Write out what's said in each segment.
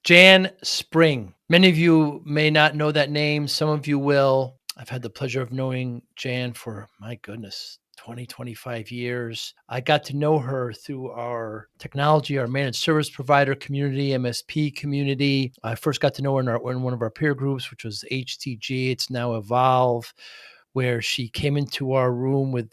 Jan Spring. Many of you may not know that name. Some of you will. I've had the pleasure of knowing Jan for, my goodness, 20, 25 years. I got to know her through our technology, our managed service provider community, MSP community. I first got to know her in one of our peer groups, which was HTG. It's now Evolve, where she came into our room with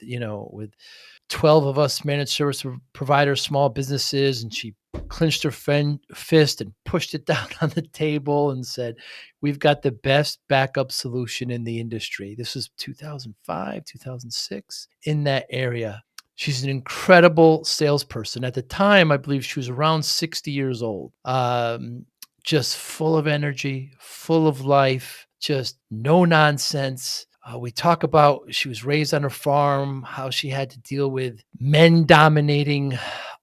12 of us managed service providers, small businesses, and she clenched her fist and pushed it down on the table and said, "We've got the best backup solution in the industry." This was 2005, 2006, in that area. She's an incredible salesperson. At the time, I believe she was around 60 years old. Just full of energy, full of life, just no nonsense. We talk about she was raised on a farm, how she had to deal with men dominating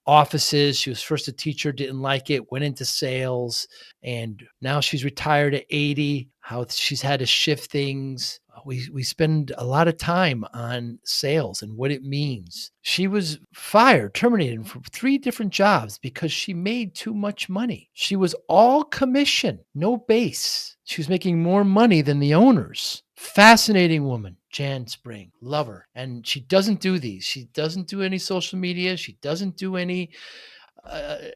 offices. She was first a teacher, didn't like it, went into sales, and now she's retired at 80, how she's had to shift things. We spend a lot of time on sales and what it means. She was terminated from 3 different jobs because she made too much money. She was all commission, no base. She was making more money than the owners. Fascinating woman, Jan Spring. Love her. And she doesn't do these. She doesn't do any social media. She doesn't do any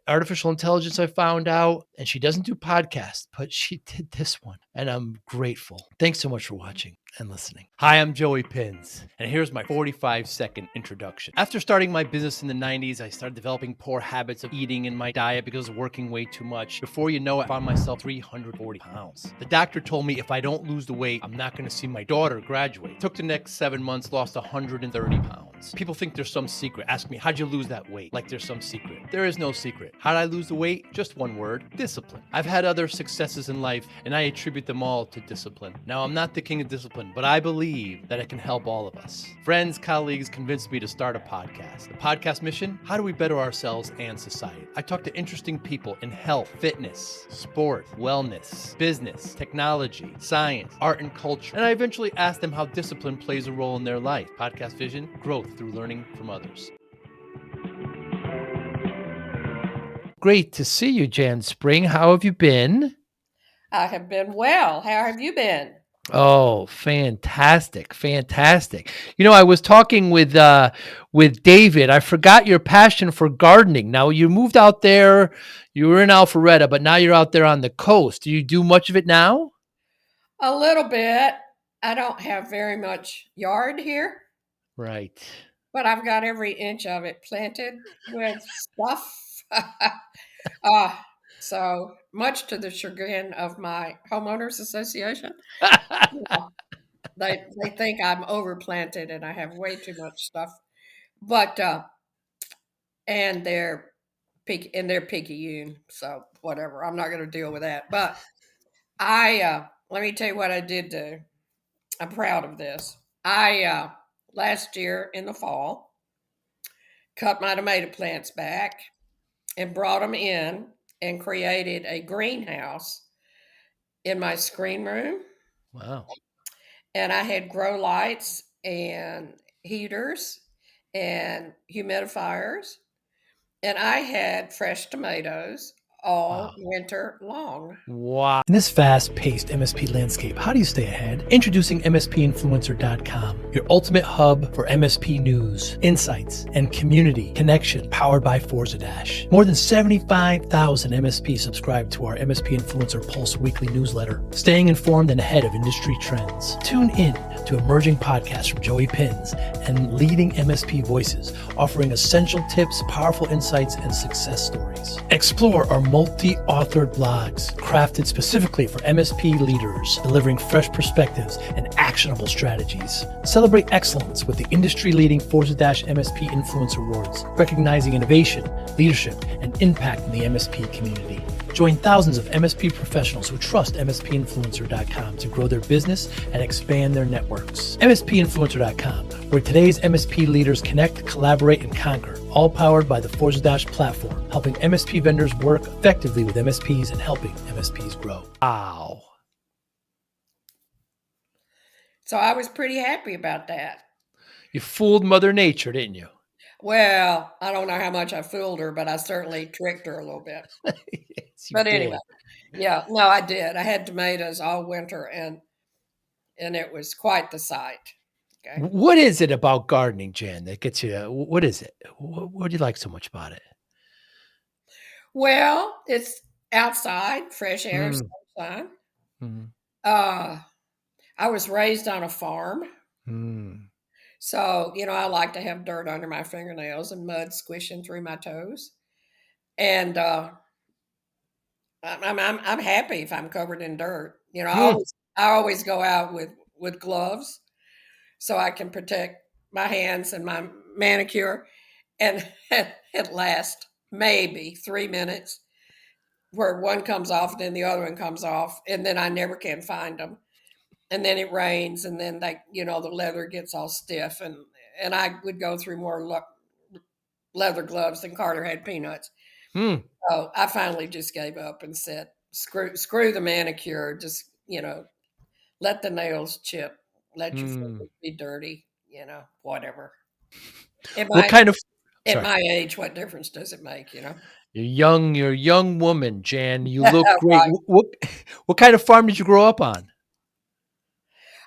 artificial intelligence, I found out. And she doesn't do podcasts, but she did this one. And I'm grateful. Thanks so much for watching and listening. Hi, I'm Joey Pinz, and here's my 45-second introduction. After starting my business in the 90s, I started developing poor habits of eating in my diet because I was working way too much. Before you know it, I found myself 340 pounds. The doctor told me if I don't lose the weight, I'm not going to see my daughter graduate. Took the next 7 months, lost 130 pounds. People think there's some secret. Ask me, how'd you lose that weight? Like there's some secret. There is no secret. How'd I lose the weight? Just one word: discipline. I've had other successes in life, and I attribute them all to discipline. Now, I'm not the king of discipline, but I believe that it can help all of us. Friends, colleagues convinced me to start a podcast. The podcast mission: how do we better ourselves and society? I talk to interesting people in health, fitness, sport, wellness, business, technology, science, art, and culture. And I eventually ask them how discipline plays a role in their life. Podcast vision: growth through learning from others. Great to see you, Jan Spring. How have you been? I have been well. How have you been? Oh, fantastic. Fantastic. I was talking with David. I forgot your passion for gardening. Now, you moved out there, you were in Alpharetta, but now you're out there on the coast. Do you do much of it now? A little bit. I don't have very much yard here, Right. but I've got every inch of it planted with stuff. So much to the chagrin of my homeowners association. Yeah, they think I'm overplanted and I have way too much stuff. But and they're picayune, so whatever. I'm not going to deal with that. But I let me tell you what I did do. I'm proud of this. I last year in the fall cut my tomato plants back and brought them in and created a greenhouse in my screen room. Wow. And I had grow lights and heaters and humidifiers. And I had fresh tomatoes all Wow. winter long. Wow. In this fast-paced MSP landscape, how do you stay ahead? Introducing MSPinfluencer.com, your ultimate hub for MSP news, insights, and community connection, powered by Forza Dash. More than 75,000 MSPs subscribe to our MSP Influencer Pulse weekly newsletter, staying informed and ahead of industry trends. Tune in to emerging podcasts from Joey Pinz and leading MSP voices, offering essential tips, powerful insights, and success stories. Explore our multi-authored blogs, crafted specifically for MSP leaders, delivering fresh perspectives and actionable strategies. Celebrate excellence with the industry-leading Forza MSP Influencer Awards, recognizing innovation, leadership, and impact in the MSP community. Join thousands of MSP professionals who trust MSPinfluencer.com to grow their business and expand their networks. MSPinfluencer.com, where today's MSP leaders connect, collaborate, and conquer, all powered by the Forza platform, helping MSP vendors work effectively with MSPs and helping MSPs grow. Wow. So I was pretty happy about that. You fooled Mother Nature, didn't you? Well, I don't know how much I fooled her, but I certainly tricked her a little bit. Yes, you But did. anyway, Yeah, no, I did. I had tomatoes all winter, and it was quite the sight. Okay. What is it about gardening, Jan, that gets you what is it? What do you like so much about it? Well, it's outside, fresh air, Mm, sunshine. mhm, Uh, I was raised on a farm, mm. so I like to have dirt under my fingernails and mud squishing through my toes. And I'm happy if I'm covered in dirt. Hmm, I always go out with gloves so I can protect my hands and my manicure. And it lasts maybe 3 minutes, where one comes off and then the other one comes off, and then I never can find them. And then it rains, and then the leather gets all stiff, and I would go through more leather gloves than Carter had peanuts. hmm, So I finally just gave up and said, screw the manicure. Just let the nails chip. Let your hmm. fingers be dirty. Whatever. At What my kind of at sorry. my age, what difference does it make? You're a young woman, Jan, you look great. Right. What kind of farm did you grow up on?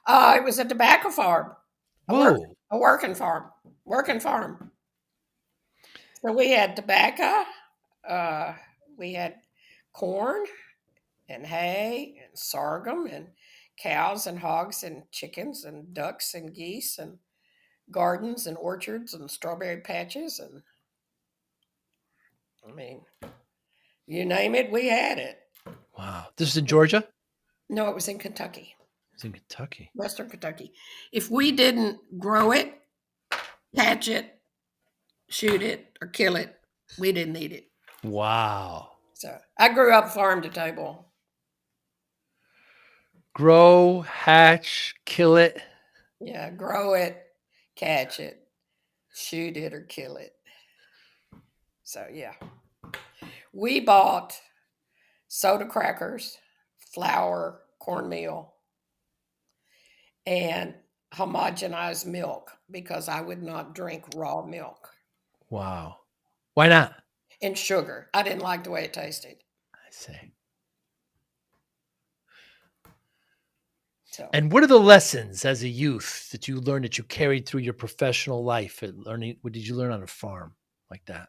It was a tobacco farm, a work Whoa, a working farm. So we had tobacco. Uh, we had corn and hay and sorghum and cows and hogs and chickens and ducks and geese and gardens and orchards and strawberry patches, and I mean, you name it, we had it. wow. This is in Georgia? No, it was in Kentucky, It's in Kentucky. Western Kentucky. If we didn't grow it, catch it, shoot it, or kill it, we didn't eat it. Wow. So I grew up farm to table. Grow, hatch, kill it. Yeah, grow it, catch it, shoot it, or kill it. So yeah, we bought soda crackers, flour, cornmeal, and homogenized milk because I would not drink raw milk, Wow. Why not? and sugar. I didn't like the way it tasted. I say. So And what are the lessons as a youth that you learned that you carried through your professional life and learning what did you learn on a farm like that?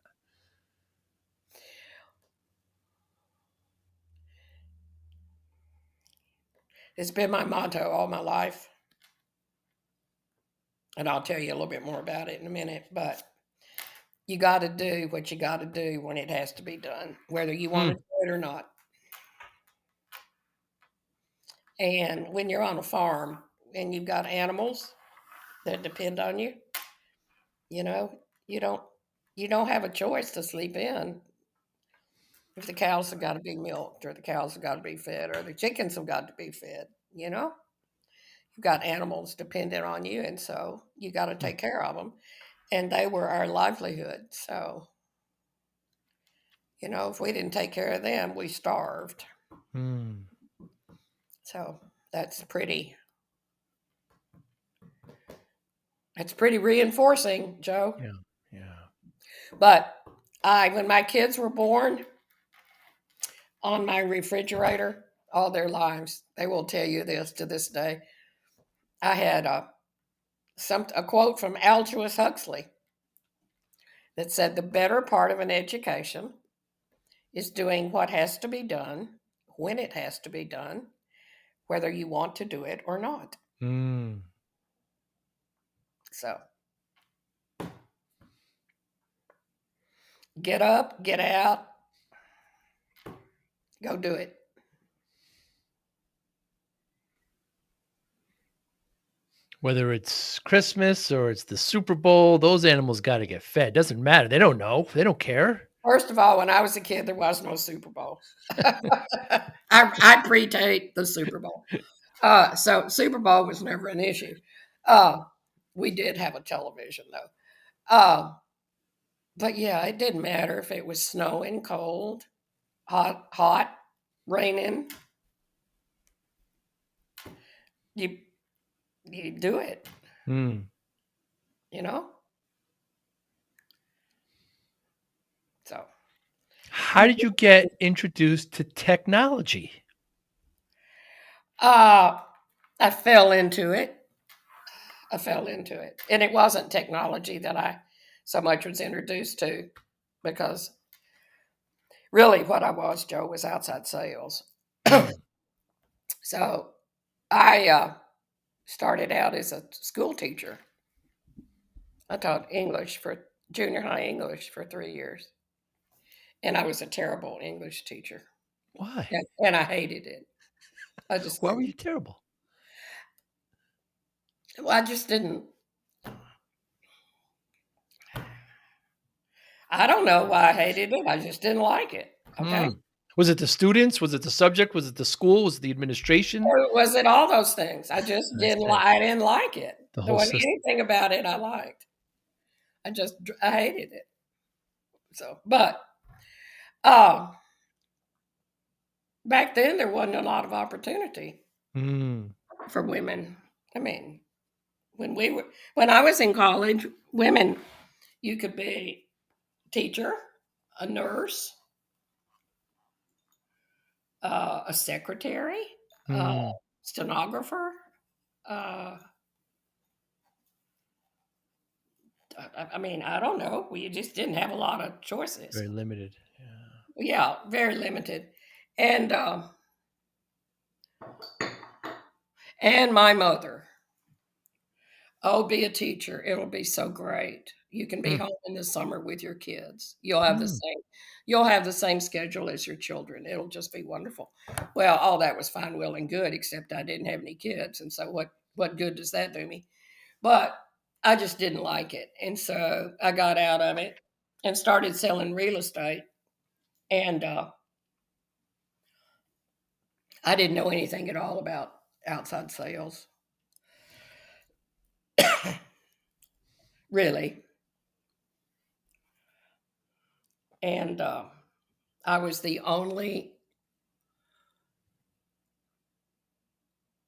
it's been my motto all my life. And I'll tell you a little bit more about it in a minute. But you got to do what you got to do when it has to be done, whether you want to Hmm. do it or not. And when you're on a farm and you've got animals that depend on you, you know, you don't you don't have a choice to sleep in. If the cows have got to be milked, or the cows have got to be fed, or the chickens have got to be fed, you've got animals dependent on you, and so you got to Hmm. take care of them. And they were our livelihood. So, if we didn't take care of them, we starved. Hmm. So that's pretty reinforcing, Joe. Yeah. Yeah. But when my kids were born, on my refrigerator all their lives, they will tell you this to this day. I had a quote from Aldous Huxley that said, "The better part of an education is doing what has to be done when it has to be done, whether you want to do it or not." Hmm. So get up, get out, go do it. Whether it's Christmas or it's the Super Bowl, those animals got to get fed. Doesn't matter. They don't know. They don't care. First of all, when I was a kid, there was no Super Bowl. I predate the Super Bowl. So Super Bowl was never an issue. Uh, we did have a television though. But yeah, it didn't matter if it was snowing, cold, hot, raining. You you do it, Hmm. you know. So How did you get introduced to technology? Uh, I fell into it. I fell into it. And it wasn't technology that I so much was introduced to because really what I was, Joe, was outside sales. Mm, So I started out as a school teacher. I taught English for junior high English for 3 years. And I was a terrible English teacher. why? And I hated it. I just Why were didn't. you terrible? Well, I just didn't. I don't know why I hated it. I just didn't like it. Okay. Mm. Was it the students? Was it the subject? Was it the school? Was it the administration? Or was it all those things? I just That's didn't it. I didn't like it. The There whole wasn't system. anything about it I liked. I hated it. So, but uh, back then there wasn't a lot of opportunity Mm, for women. I mean, when I was in college, women you could be a teacher, a nurse, a secretary, uh, mm. stenographer. Uh, I mean, I don't know. We just didn't have a lot of choices. Very limited. Yeah. Yeah, very limited. And and my mother, oh, be a teacher. It'll be so great. You can be Mm, home in the summer with your kids. mm. You'll have the same schedule as your children. It'll just be wonderful. Well, all that was fine, well, and good, except I didn't have any kids, and so what good does that do me? But I just didn't like it, and so I got out of it and started selling real estate. And I didn't know anything at all about outside sales, really. And I was the only,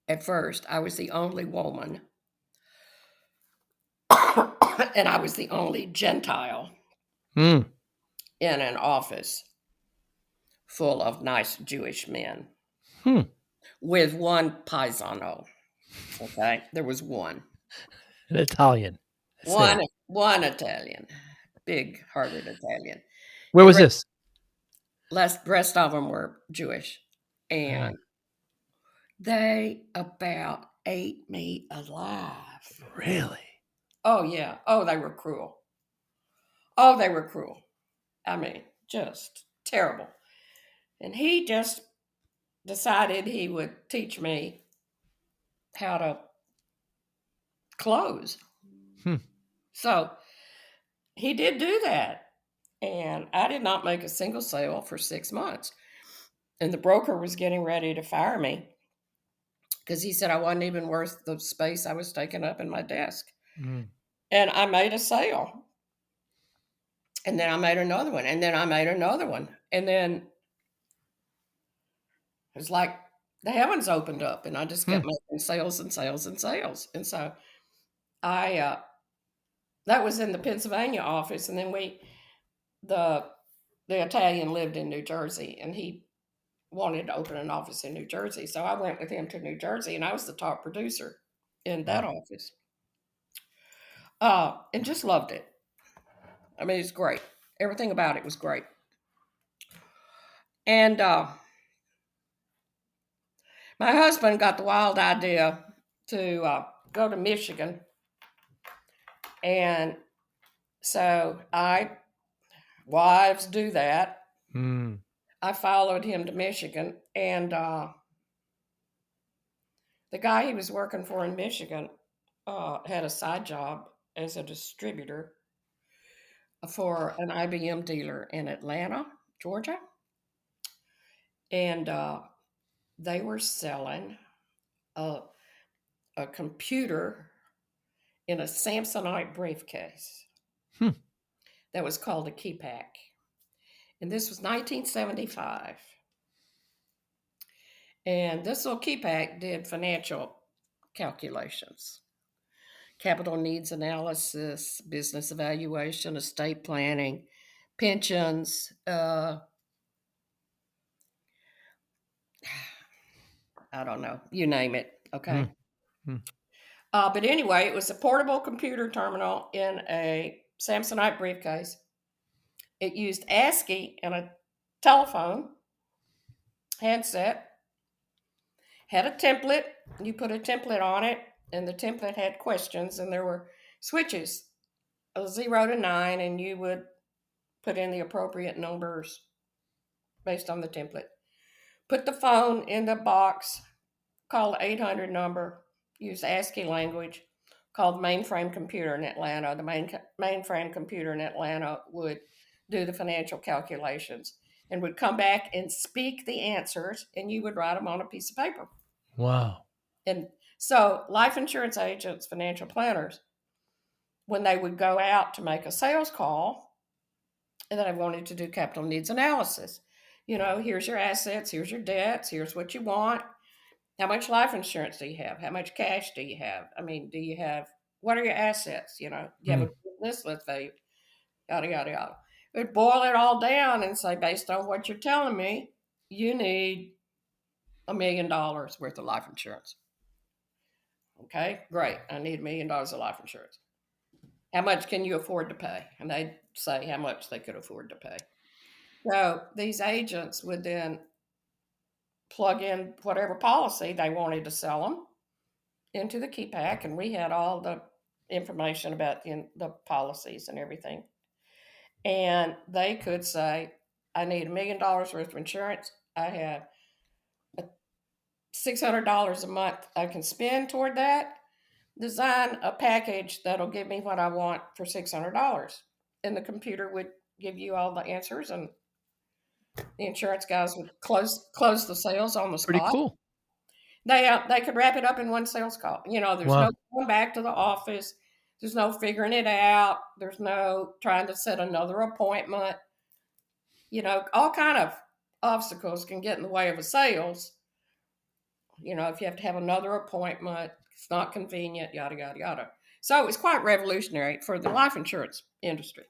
at first, I was the only woman, and I was the only Gentile Mm. in an office full of nice Jewish men Hmm. with one paisano. Okay, there was one, An Italian. That's one, it. one Italian, big-hearted Italian. Where The was this? rest of them were Jewish, Mm, and they about ate me alive. really? Oh yeah. Oh, they were cruel. Oh, they were cruel. I mean, just terrible. And he just decided he would teach me how to close. Hmm. So he did do that. And I did not make a single sale for 6 months. And the broker was getting ready to fire me because he said I wasn't even worth the space I was taking up in my desk. Mm. And I made a sale. And then I made another one. And then I made another one. And then it's like the heavens opened up and I just Hmm. kept making sales and sales and sales. And so I that was in the Pennsylvania office, and then the the Italian lived in New Jersey, and he wanted to open an office in New Jersey. So I went with him to New Jersey, and I was the top producer in that Wow. office, and just loved it. I mean, it's great. Everything about it was great. And my husband got the wild idea to go to Michigan, and so I wives do that. Mm. I followed him to Michigan, and the guy he was working for in Michigan had a side job as a distributor for an IBM dealer in Atlanta, Georgia, and they were selling a, a computer in a Samsonite briefcase Hmm. that was called a keypack, and this was 1975. And this little keypack did financial calculations, capital needs analysis, business evaluation, estate planning, pensions. I don't know, you name it. Hmm. Okay. Hmm. But anyway, it was a portable computer terminal in a Samsonite briefcase. It used ASCII and a telephone handset, had a template. You put a template on it, and the template had questions, and there were switches, a 0 to 9, and you would put in the appropriate numbers based on the template. Put the phone in the box, call the 800 number, use ASCII language, called mainframe computer in Atlanta. The mainframe computer in Atlanta would do the financial calculations and would come back and speak the answers, and you would write them on a piece of paper. Wow. And so, life insurance agents, financial planners, when they would go out to make a sales call, and then I wanted to do capital needs analysis. Here's your assets, here's your debts, here's what you want. How much life insurance do you have? How much cash do you have? I mean, what are your assets? Do you have Hmm. a business, let's say, yada, yada, yada. We'd boil it all down and say, based on what you're telling me, you need $1 million worth of life insurance. Okay, great. I need $1 million of life insurance. How much can you afford to pay? And they'd say how much they could afford to pay. So these agents would then plug in whatever policy they wanted to sell them into the key pack, and we had all the information about the policies and everything. And they could say, I need $1 million worth of insurance. I have $600 a month I can spend toward that. Design a package that'll give me what I want for $600. And the computer would give you all the answers, and the insurance guys would close the sales on the Pretty spot. cool. They could wrap it up in one sales call. There's Wow. no going back to the office. There's no figuring it out. There's no trying to set another appointment. All kind of obstacles can get in the way of a sales. If you have to have another appointment, it's not convenient, yada, yada, yada. So it was quite revolutionary for the life insurance industry.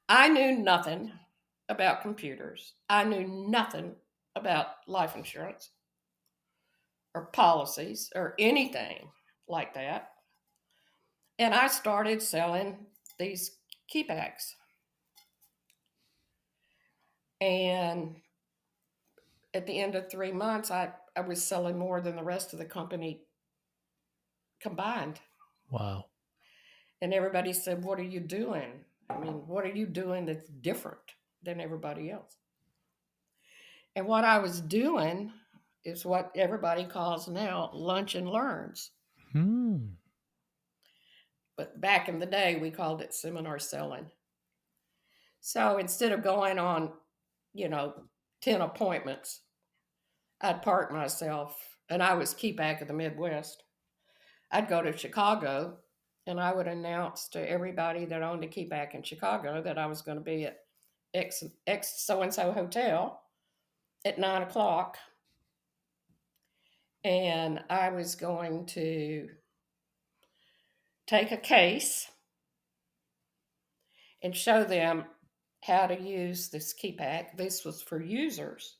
I knew nothing about computers. I knew nothing about life insurance or policies or anything like that. And I started selling these keypacks. And at the end of 3 months, I was selling more than the rest of the company combined. Wow. And everybody said, what are you doing? I mean, what are you doing that's different than everybody else? And what I was doing is what everybody calls now lunch and learns. Hmm. But back in the day, we called it seminar selling. So instead of going on, you know, 10 appointments, I'd park myself, and I was key back of the Midwest. I'd go to Chicago, and I would announce to everybody that owned a key back in Chicago that I was going to be at X so and so hotel at 9 o'clock, and I was going to take a case and show them how to use this key pack. This was for users.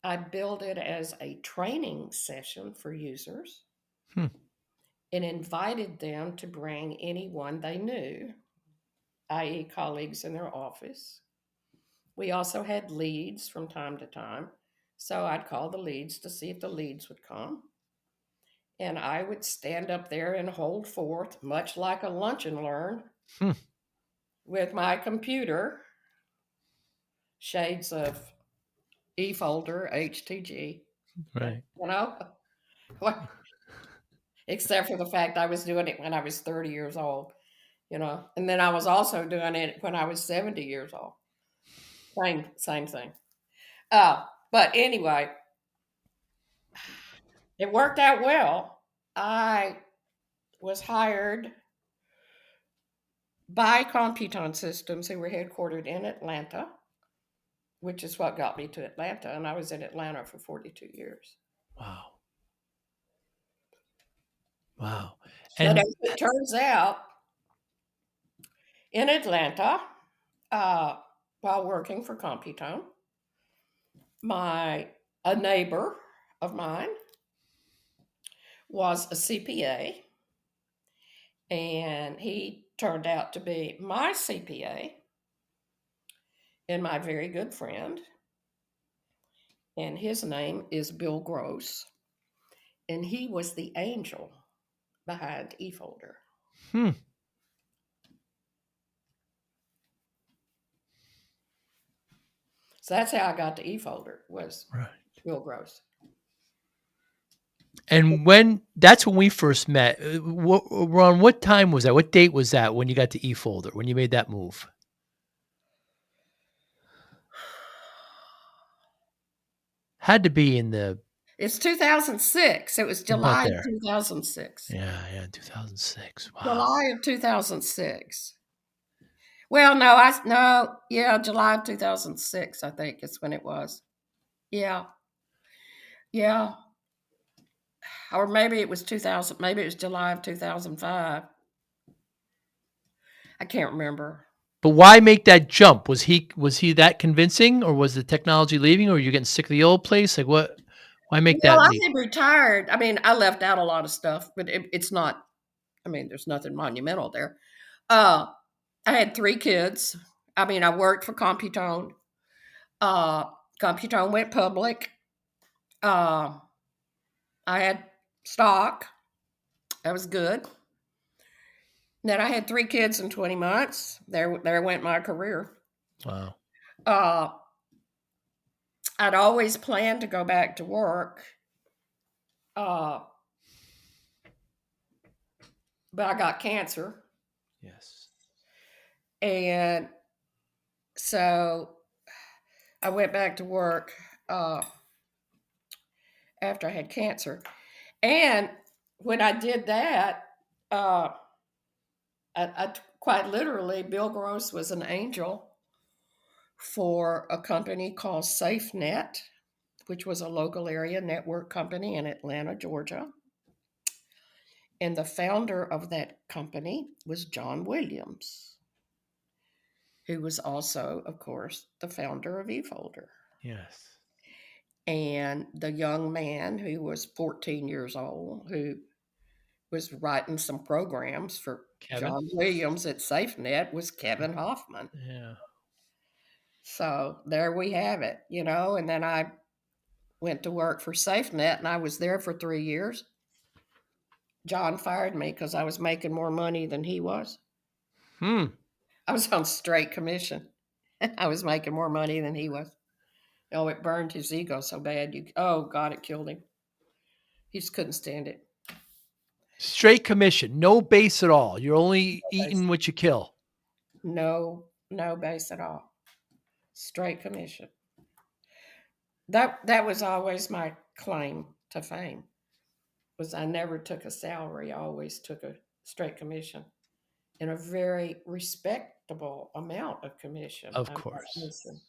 I built it as a training session for users Hmm. and invited them to bring anyone they knew, i.e., colleagues in their office. We also had leads from time to time. So I'd call the leads to see if the leads would come. And I would stand up there and hold forth, much like a lunch and learn, Hmm. with my computer, shades of eFolder, HTG, Right. you know, except for the fact I was doing it when I was 30 years old, and then I was also doing it when I was 70 years old. Same thing. But anyway, it worked out well. I was hired by Computon Systems, who were headquartered in Atlanta, which is what got me to Atlanta. And I was in Atlanta for 42 years. Wow. Wow. But And as it turns out, in Atlanta, uh, while working for Computon, my a neighbor of mine was a CPA, and he turned out to be my CPA and my very good friend. And his name is Bill Gross, and he was the angel behind eFolder. Hmm. So that's how I got to eFolder, was Right. Bill Gross. And that's when we first met. Ron, what time was that? What date was that when you got to eFolder, when you made that move? Had to be in the It's 2006. It was about July of there. 2006. Yeah, 2006. Wow. July of 2006. Well, yeah, July of 2006, I think is when it was. Yeah, yeah. Or maybe it was 2000, maybe it was July of 2005. I can't remember. But why make that jump? Was he that convincing, or was the technology leaving, or you're getting sick of the old place? Like what? Why make Well, that I leap? had retired. I mean, I left out a lot of stuff, but it's not, I mean, there's nothing monumental there. Uh, I had 3 kids. I mean, I worked for Computone. Uh, Computone went public. Uh, I had stock. That was good. Then I had 3 kids in 20 months. There went my career. Wow. Uh, I'd always planned to go back to work, uh, but I got cancer. Yes. And so I went back to work after I had cancer. And when I did that, uh, quite literally, Bill Gross was an angel for a company called SafeNet, which was a local area network company in Atlanta, Georgia. And the founder of that company was John Williams, who was also, of course, the founder of eFolder. Yes. And the young man who was 14 years old, who was writing some programs for Kevin? John Williams at SafeNet, was Kevin Hoffman. Yeah. So there we have it, And then I went to work for SafeNet, and I was there for 3 years. John fired me because I was making more money than he was. Hmm. I was on straight commission. I was making more money than he was. Oh, it burned his ego so bad. Oh God, it killed him. He just couldn't stand it. Straight commission, no base at all. You're only eating what you kill. No base at all. Straight commission. That was always my claim to fame. Was I never took a salary. I always took a straight commission, and a very respectable amount of commission, Of I must course. mention.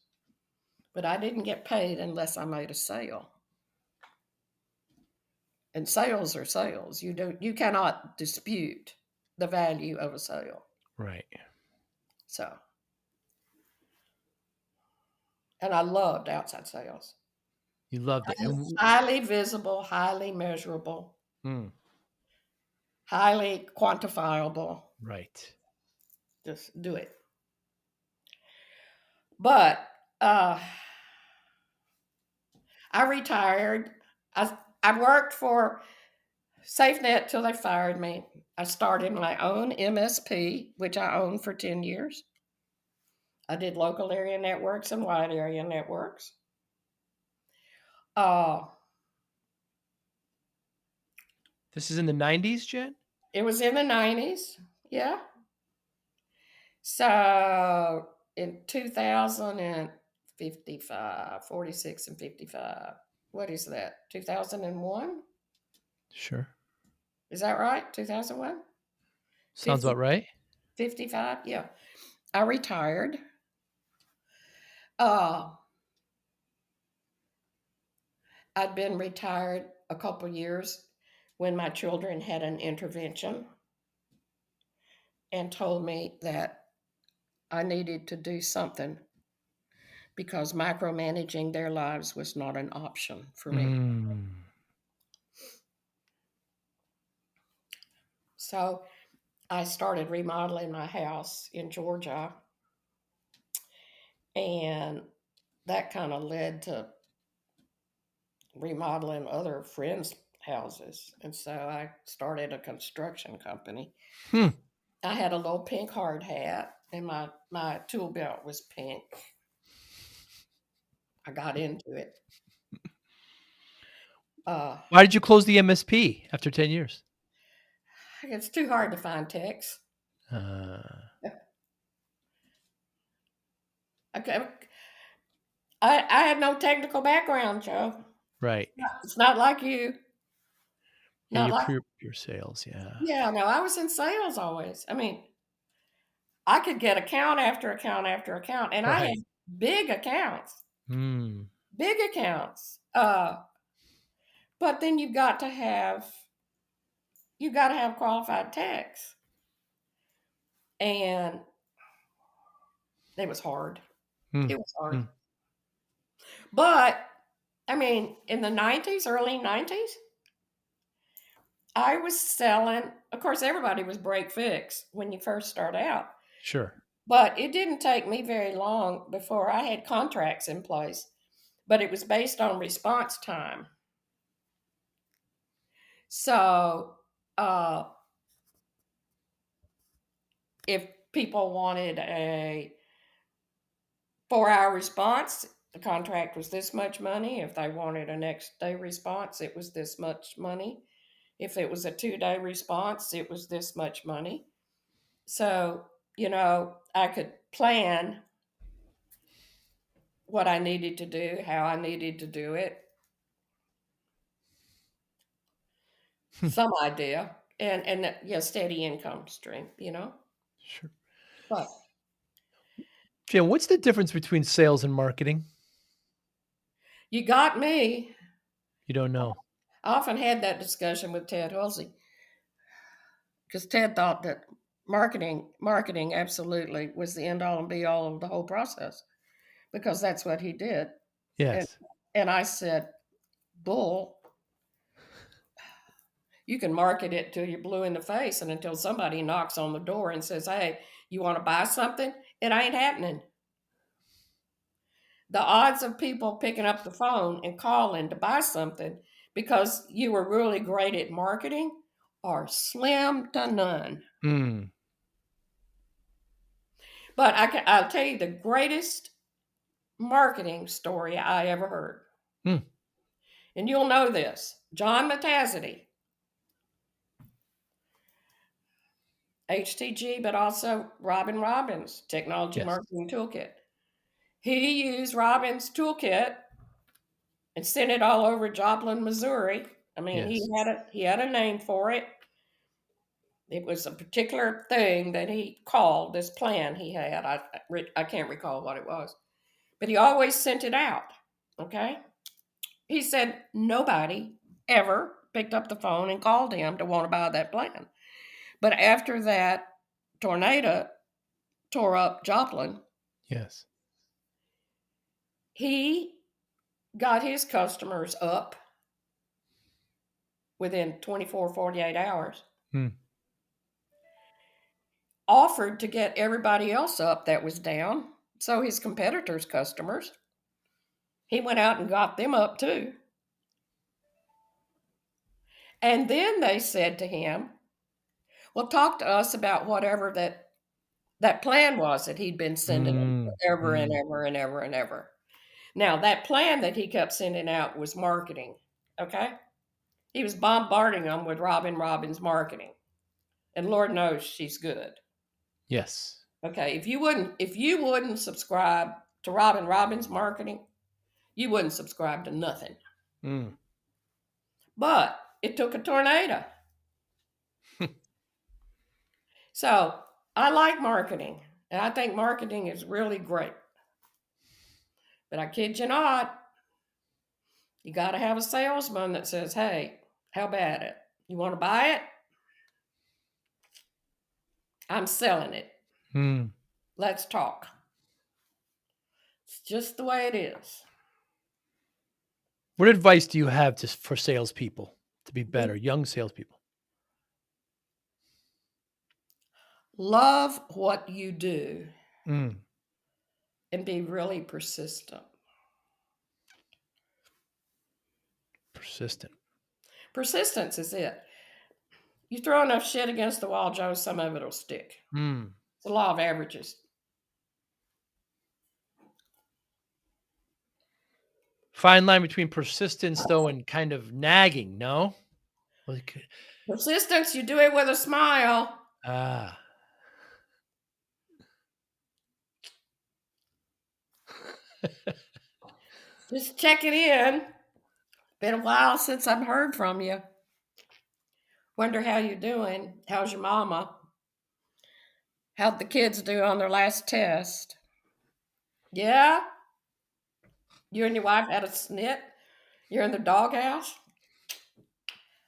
But I didn't get paid unless I made a sale. And sales are sales. You cannot dispute the value of a sale. Right. So, and I loved outside sales. You loved it. And Highly visible, highly measurable, mm, highly quantifiable. right. Just do it. But uh, I retired. I worked for SafeNet till they fired me. I started my own MSP, which I owned for 10 years. I did local area networks and wide area networks. Uh, This is in the 90s, Jen? it was in the 90s. Yeah. So in 2055, 46 and 55, what is that? 2001? Sure. Is that right? 2001? Sounds 50, about right. 55? Yeah. I retired. Uh, I'd been retired a couple years when my children had an intervention and told me that I needed to do something because micromanaging their lives was not an option for me. Mm. So I started remodeling my house in Georgia, and that kind of led to remodeling other friends' houses. And so I started a construction company. Hmm. I had a little pink hard hat, and my tool belt was pink. I got into it. Uh, Why did you close the MSP after 10 years? it's too hard to find techs. Uh, I, I had no technical background, Joe. right. It's not like you. Yeah, Not you're like pure sales. Yeah. yeah. No, I was in sales always. I mean, I could get account after account after account, and I had Right. big accounts, Hmm. big accounts. But then you got to have qualified techs, and it was hard. Hmm. It was hard. Hmm. But I mean, in the '90s, early '90s, I was selling. Of course, everybody was break fix when you first start out, Sure. but it didn't take me very long before I had contracts in place. But it was based on response time. So uh, if people wanted a 4-hour response, the contract was this much money. If they wanted a next day response, it was this much money. If it was a 2-day response, it was this much money. So, I could plan what I needed to do, how I needed to do it, Hmm. some idea, and yeah, steady income stream. Sure. But Jim, what's the difference between sales and marketing? you got me. You don't know. I often had that discussion with Ted Hulsey because Ted thought that marketing absolutely was the end all and be all of the whole process because that's what he did. And Yes. and I said, "Bull, you can market it till you're blue in the face and until somebody knocks on the door and says, 'Hey, you want to buy something?' It ain't happening." The odds of people picking up the phone and calling to buy something because you were really great at marketing are slim to none. Hmm. But I'll tell you the greatest marketing story I ever heard. Hmm. And you'll know this. John Metazity, HTG, but also Robin Robbins, Technology Yes. Marketing Toolkit. He used Robin's toolkit and sent it all over Joplin, Missouri. I mean, he Yes. had a name for it. It was a particular thing that he called this plan he had. I can't recall what it was, but he always sent it out. Okay, he said nobody ever picked up the phone and called him to want to buy that plan. But after that tornado tore up Joplin, Yes. he got his customers up within 24, 48 hours, Hmm. offered to get everybody else up that was down. So his competitors' customers, he went out and got them up too. And then they said to him, "Well, talk to us about whatever that plan was that he'd been sending them Hmm. forever and Hmm. ever and ever and ever." Now, that plan that he kept sending out was marketing. Okay, he was bombarding them with Robin Robbins marketing, and Lord knows she's good. Yes. Okay, if you wouldn't subscribe to Robin Robbins marketing, you wouldn't subscribe to nothing. Hmm. But it took a tornado. So I like marketing, and I think marketing is really great. But I kid you not, you got to have a salesman that says, "Hey, how about it? You want to buy it? I'm selling it. Hmm. Let's talk." It's just the way it is. What advice do you have just for salespeople to be Be, better, young salespeople? Love what you do Mm, and be really persistent. persistent. Persistence is it. You throw enough shit against the wall, Joe, some of it'll stick. Mm. It's the law of averages. Fine line between persistence, though, and kind of nagging. No. Like, Persistence, you do it with a smile. ah. Just checking in. Been a while since I've heard from you. Wonder how you're doing. How's your mama? How'd the kids do on their last test? Yeah? You and your wife had a snit? You're in the doghouse?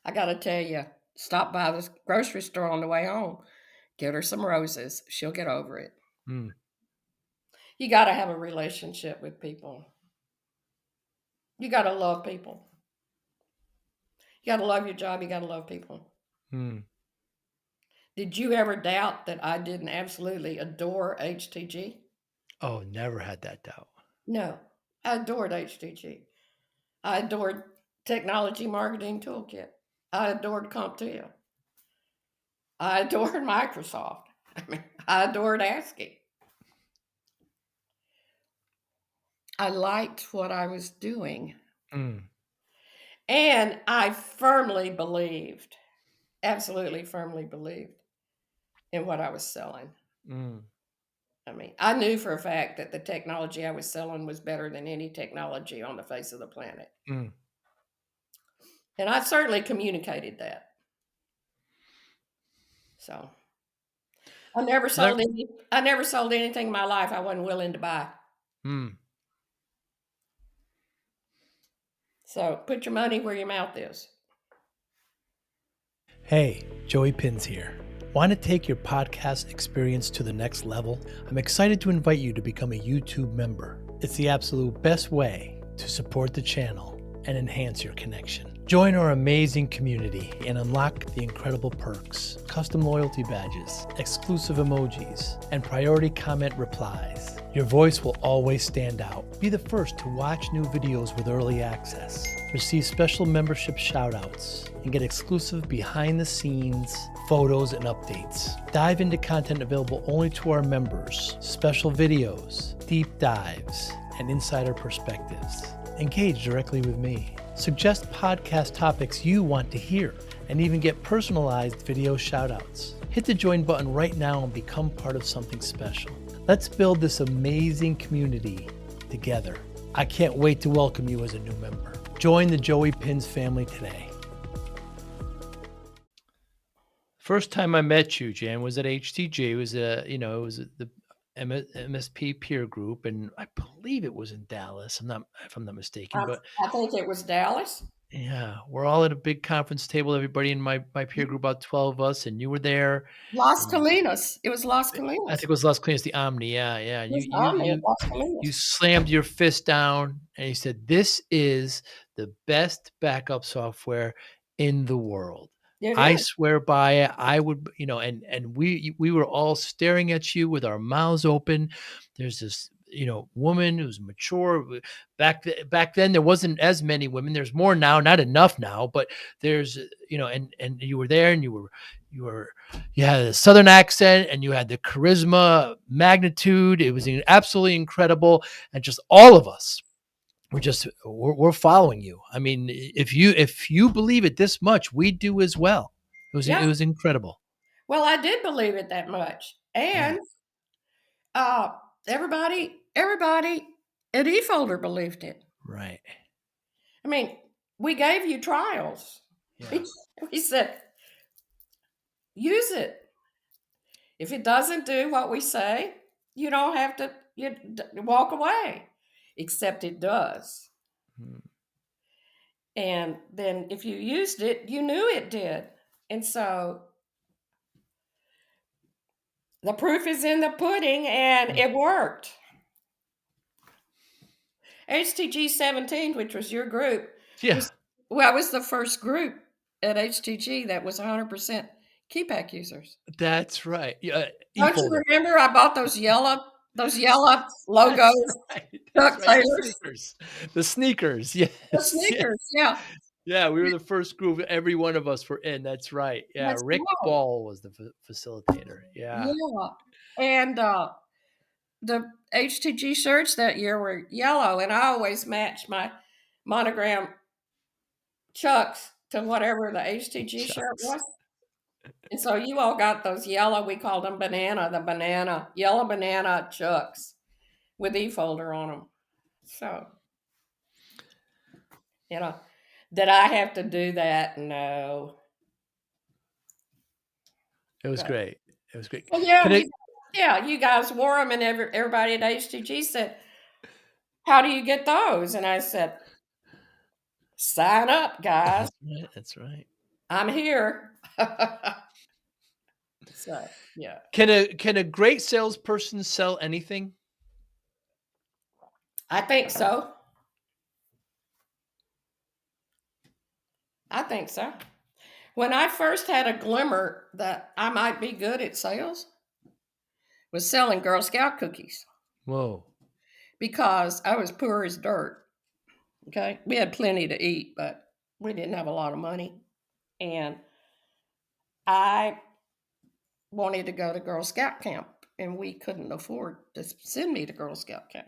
I gotta tell you, stop by the grocery store on the way home. Get her some roses. She'll get over it. Mm, You gotta have a relationship with people. You gotta love people. You gotta love your job. You gotta love people. mm. Did you ever doubt that I didn't absolutely adore HTG? Oh, never had that doubt. No, I adored HTG. I adored Technology Marketing Toolkit. I adored CompTIA. I adored Microsoft. I adored ASCII. I liked what I was doing. Mm, And I firmly believed, absolutely firmly believed in what I was selling. mm, I knew for a fact that the technology I was selling was better than any technology on the face of the planet. mm. And I certainly communicated that. So There, I never sold anything in my life I wasn't willing to buy. mm. So put your money where your mouth is. Hey, Joey Pinz here. Want to take your podcast experience to the next level? I'm excited to invite you to become a YouTube member. It's the absolute best way to support the channel and enhance your connection. Join our amazing community and unlock the incredible perks, custom loyalty badges, exclusive emojis, and priority comment replies. Your voice will always stand out. Be the first to watch new videos with early access, receive special membership shoutouts, and get exclusive behind-the-scenes photos and updates. Dive into content available only to our members, special videos, deep dives, and insider perspectives. Engage directly with me. Suggest podcast topics you want to hear, and even get personalized video shoutouts. Hit the join button right now and become part of something special. Let's build this amazing community together. I can't wait to welcome you as a new member. Join the Joey Pinz family today. First time I met you, Jan, was at HTG. It was the MSP peer group, and I believe it was in Dallas. If I'm not mistaken, I, but I think it was Dallas. yeah, we're all at a big conference table. Everybody in my peer group, about 12 of us, and you were there. Las And Colinas. It was Las I Colinas. think it was Las Cleanas, the Omni. Yeah, yeah. It You was you Omni at you Las you Colinas. slammed your fist down and you said, "This is the best backup software in the world." It I is. swear by it. I would, and we were all staring at you with our mouths open. There's this, woman who's mature. Back then there wasn't as many women. There's more now, not enough now, but there's, and you were there and you had a southern accent and you had the charisma, magnitude. It was absolutely incredible, and just all of us we're following you. I mean, if you believe it this much, we do as well. It Yeah. was incredible. Well, I did believe it that much. Yeah, And uh everybody at eFolder believed it. right. I mean, we gave you trials. Yeah. We said, use it. If it doesn't do what we say, you don't have to walk away, except it does. Mm, And then if you used it, you knew it did. And so the proof is in the pudding, and mm. it worked. HTG 17, which was your group, Yeah. was the first group at HTG that was 100% keypack users. That's right. Yeah, Don't you eFolder. remember I bought those yellow logo That's right. That's Chuck right. The Taylors? sneakers. The sneakers. The Yes. Yes. sneakers, yeah. Yeah, we were the first group. Every one of us were in. That's right. Yeah, That's Rick right. Ball was the facilitator. Yeah. Yeah. And, the HTG shirts that year were yellow, and I always matched my monogram Chucks to whatever the HTG shirt Chucks. was. And so you all got those yellow, we called them yellow banana Chucks with eFolder on them. So, you know, did I have to do that? No. It was But, great. It was great. well, yeah, Can it you guys wore them, and everybody at HTG said, "How do you get those?" And I said, "Sign up, guys. That's right. That's right. I'm here." So, yeah, Can a great salesperson sell anything? I think so. I think so. When I first had a glimmer that I might be good at sales, was selling Girl Scout cookies Whoa. because I was poor as dirt. Okay, we had plenty to eat, but we didn't have a lot of money, and I wanted to go to Girl Scout camp, and we couldn't afford to send me to Girl Scout camp.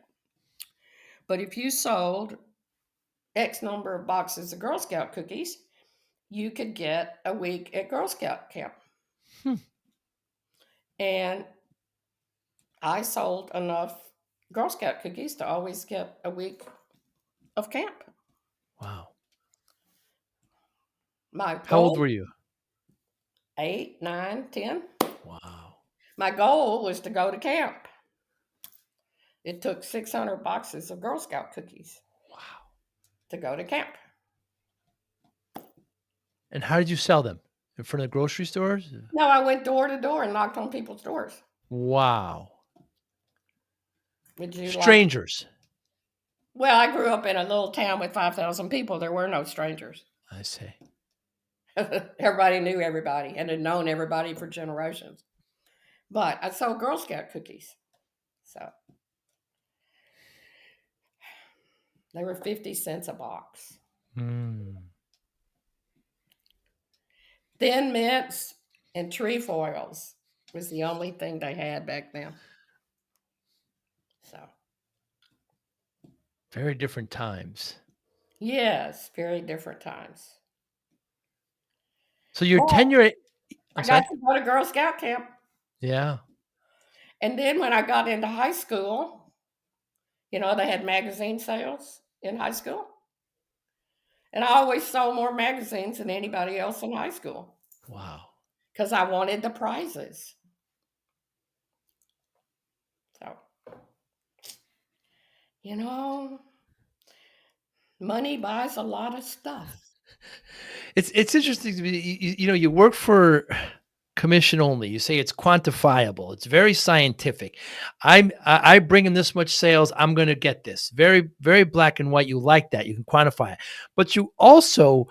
But if you sold X number of boxes of Girl Scout cookies, you could get a week at Girl Scout camp. Hmm. And I sold enough Girl Scout cookies to always get a week of camp. Wow. My How old goal, were you? 8, 9, 10. Wow. My goal was to go to camp. It took 600 boxes of Girl Scout cookies Wow. to go to camp. And how did you sell them? In front of the grocery stores? No, I went door to door and knocked on people's doors. Wow. Would you like? Strangers. Well, I grew up in a little town with 5,000 people. There were no strangers. I see. Everybody knew everybody and had known everybody for generations. But I sold Girl Scout cookies. So they were 50 cents a box. Mm. Thin mints and trefoils was the only thing they had back then. So, Very different times. yes, very different times. So your Well, tenure I'm I got sorry? to go to Girl Scout camp. Yeah. And then when I got into high school, they had magazine sales in high school. And I always sold more magazines than anybody else in high school Wow. because I wanted the prizes. So, you know, money buys a lot of stuff. It's interesting to me. You work for commission only. You say it's quantifiable. It's very scientific. I bring in this much sales. I'm going to get this. Very very black and white. You like that. You can quantify it. But you also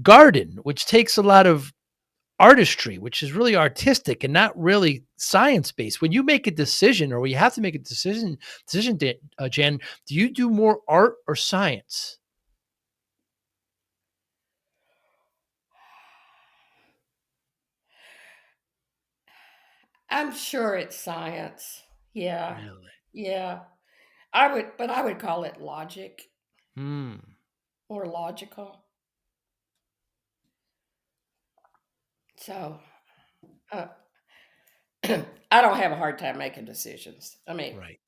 garden, which takes a lot of artistry, which is really artistic and not really science based. When you make a decision, or when you have to make a decision, Jan, do you do more art or science? I'm sure it's science. Yeah. Really? Yeah. But I would call it logic Hmm. or logical. So, uh, I don't have a hard time making decisions. I mean, Right.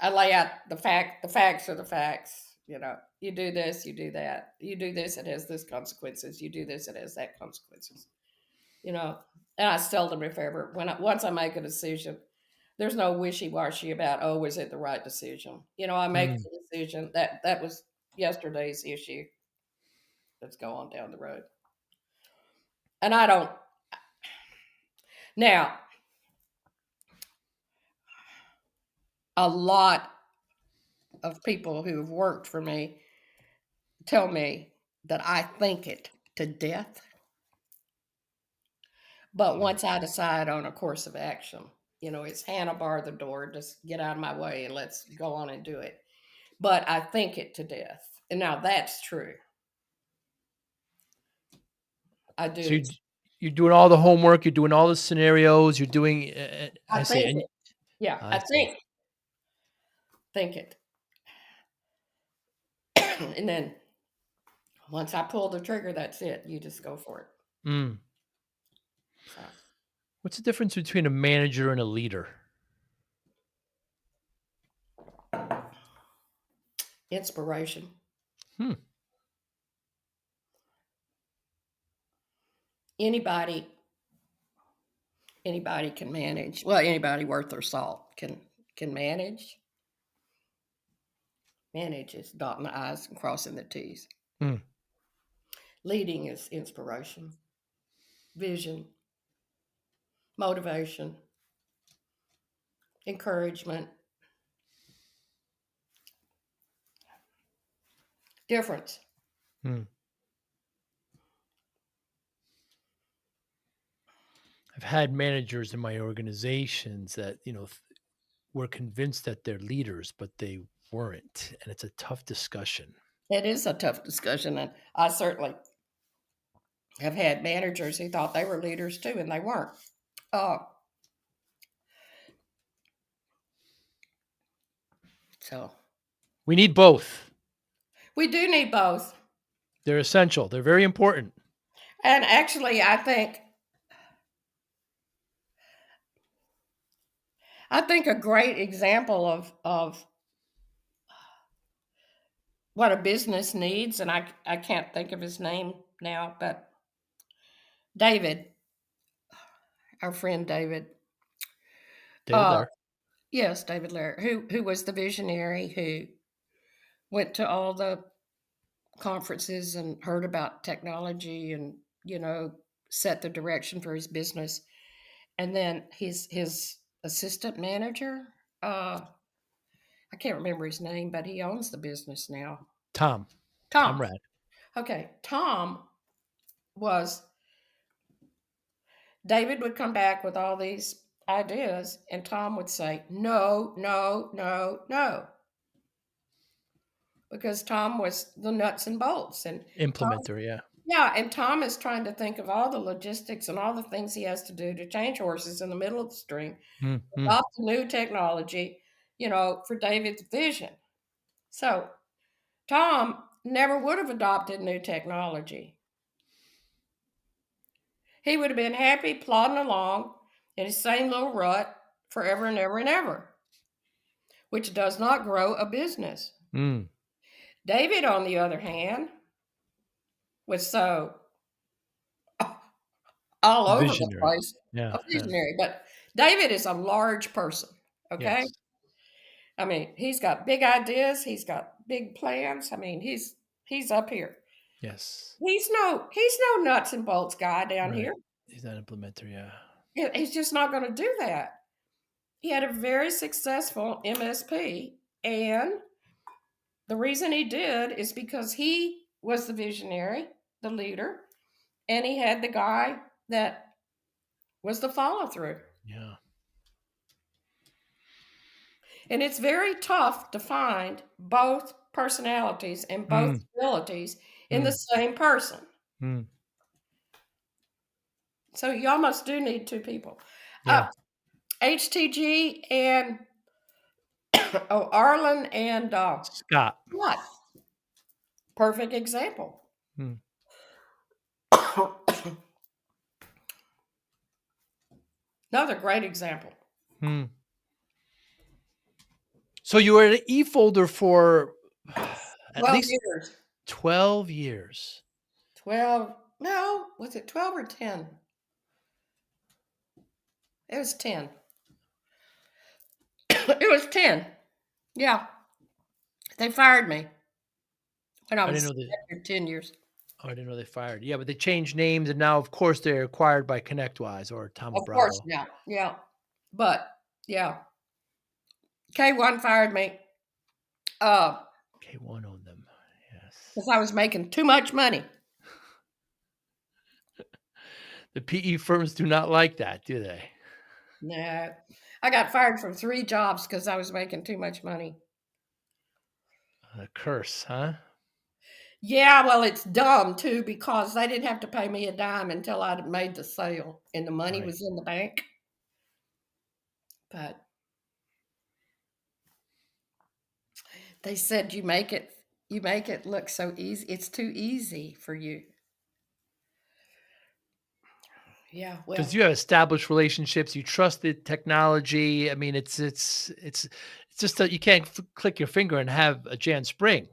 I lay out the facts are the facts. You do this, you do that. You do this, it has this consequences. You do this, it has that consequences. You know, and I seldom, if ever, once I make a decision, there's no wishy washy about, oh, was it the right decision? I make Mm. the decision that was yesterday's issue. Let's go on down the road. And I don't now. A lot of people who have worked for me tell me that I think it to death. But Yeah. once I decide on a course of action, it's Hannah bar the door, just get out of my way and let's go on and do it. But I think it to death. And now that's true. I So do. you're doing all the homework, you're doing all the scenarios, you're doing, I I see, think and it. Yeah, I I see. think it. And then once I pull the trigger, that's it. You just go for it. Mm. So What's the difference between a manager and a leader? inspiration. Hmm. Anybody anybody can manage. Well, anybody worth their salt can manage. Manage is dotting the I's and crossing the T's. Mm. Leading is inspiration, vision, motivation, encouragement, difference. Mm. I've had managers in my organizations that, were convinced that they're leaders, but they weren't, and it's a tough discussion. It is a tough discussion, and I certainly have had managers who thought they were leaders too, and they weren't. Uh, so We need both. we do need both. They're essential. They're very important. And actually, I think a great example of what a business needs, and I can't think of his name now, but David, our friend David, David uh, Lair. yes, David Lair, who was the visionary who went to all the conferences and heard about technology and set the direction for his business, and then his assistant manager, I can't remember his name, but he owns the business now. Tom. Tom Tom. Rad. Okay, Tom was David would come back with all these ideas, and Tom would say, no, no, no, no, because Tom was the nuts and bolts. And Tom, Implementer, yeah. yeah, and Tom is trying to think of all the logistics and all the things he has to do to change horses in the middle of the string, Mm, mm. adopt the new technology, for David's vision. So Tom never would have adopted new technology. He would have been happy plodding along in his same little rut forever and ever and ever, which does not grow a business. Mm. David, on the other hand, was so all over the Visionary. place, Yeah, a yeah. visionary. But David is a large person, okay? Yes. I mean, he's got big ideas, he's got big plans. I mean, he's up here. Yes. He's no nuts and bolts guy down Right. here. He's not implementer, yeah. He's just not going to do that. He had a very successful MSP, and the reason he did is because he was the visionary, the leader, and he had the guy that was the follow through. Yeah. And it's very tough to find both personalities and both Mm, abilities in the mm, same person. mm. So you almost do need two people. Yeah. HTG and Arlen and Scott. what? Perfect example. Mm, Another great example. mm. So you were at eFolder for at 12 least years. 12 years. 12, no, was it 12 or 10? It was 10. It was 10. Yeah. They fired me when I I didn't was know that. after 10 years. Oh, I didn't know they fired. Yeah, but they changed names, and now, of course, they're acquired by ConnectWise or Tom Of course, Bravo. now. Yeah. But yeah, K1 fired me K1 owned them. Yes. because I was making too much money. The PE firms do not like that, do they? Nah. I got fired from 3 jobs because I was making too much money. A curse, huh? Yeah, well, it's dumb too because they didn't have to pay me a dime until I'd made the sale and the money Right. was in the bank. But they said you make it look so easy. It's too easy for you. Yeah, Because well, you have established relationships, you trust the technology. I mean, it's just that you can't click your finger and have a Jan Spring.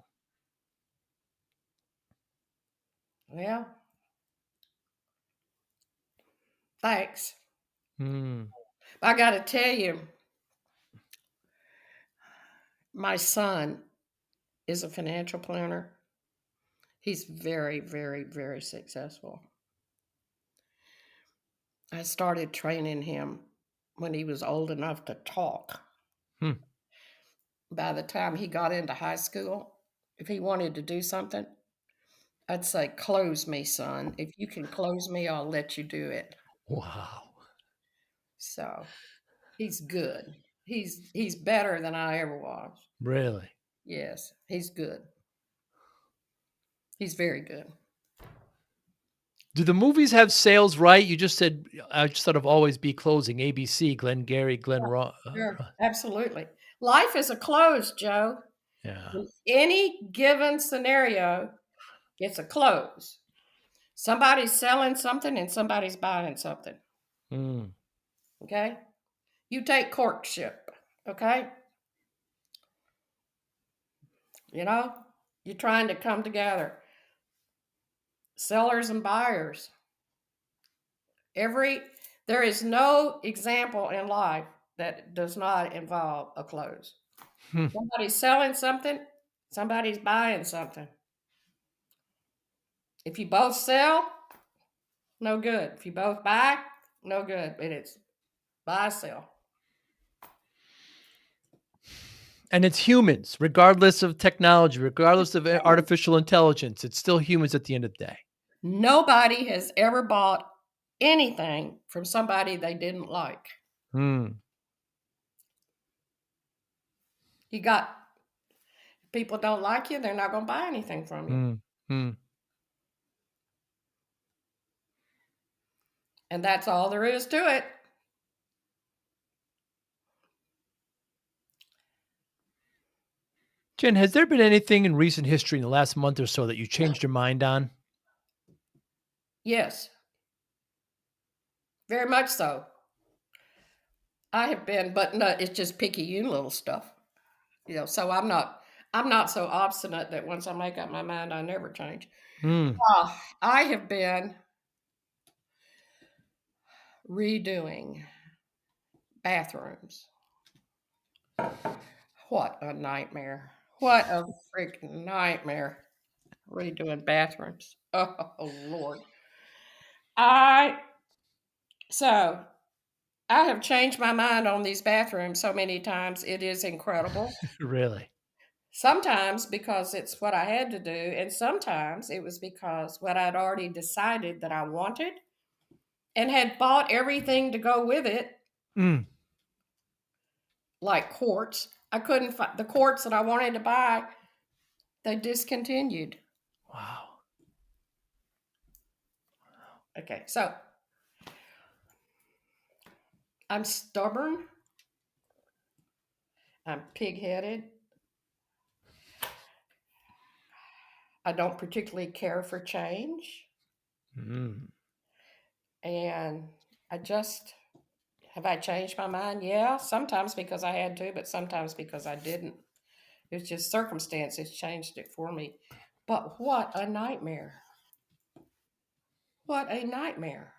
yeah, thanks. Hmm. I got to tell you, my son is a financial planner. He's very, very, very successful. I started training him when he was old enough to talk. Hmm. By the time he got into high school, if he wanted to do something, I'd say, "Close me, son. If you can close me, I'll let you do it." Wow. So he's good. He's better than I ever was. Really? Yes, he's good. He's very good. Do the movies have sales right? You just said I just thought of Always Be Closing, ABC, Glenn Gary, Glenn Sure, absolutely. Life is a close, Joe. yeah. In any given scenario, it's a close. Somebody's selling something and somebody's buying something. Mm. Okay? You take courtship. Okay? You know, you're trying to come together. Sellers and buyers. Every there is no example in life that does not involve a close. Hmm. Somebody's selling something, somebody's buying something. If you both sell, no good. If you both buy, no good. But it's buy, sell. And it's humans, regardless of technology, regardless of artificial intelligence, it's still humans at the end of the day. Nobody has ever bought anything from somebody they didn't like. Hmm. You got people don't like you, they're not going to buy anything from you. Hmm. Hmm. And that's all there is to it. Jen, has there been anything in recent history in the last month or so that you changed your mind on? Yes, very much so. I have been, but no, it's just picky you little stuff. So I'm not so obstinate that once I make up my mind, I never change. Hmm. I have been redoing bathrooms. What a nightmare. What a freaking nightmare. Redoing bathrooms. Oh, Lord. I so I have changed my mind on these bathrooms so many times. It is incredible. Really? Sometimes because it's what I had to do, and sometimes it was because what I'd already decided that I wanted and had bought everything to go with it, Mm. like quartz. I couldn't find the quartz that I wanted to buy, they discontinued. Wow. Okay, so I'm stubborn, I'm pig-headed, I don't particularly care for change, Mm. and I just have I changed my mind? Yeah, sometimes because I had to, but sometimes because I didn't. It's just circumstances changed it for me. But what a nightmare. What a nightmare.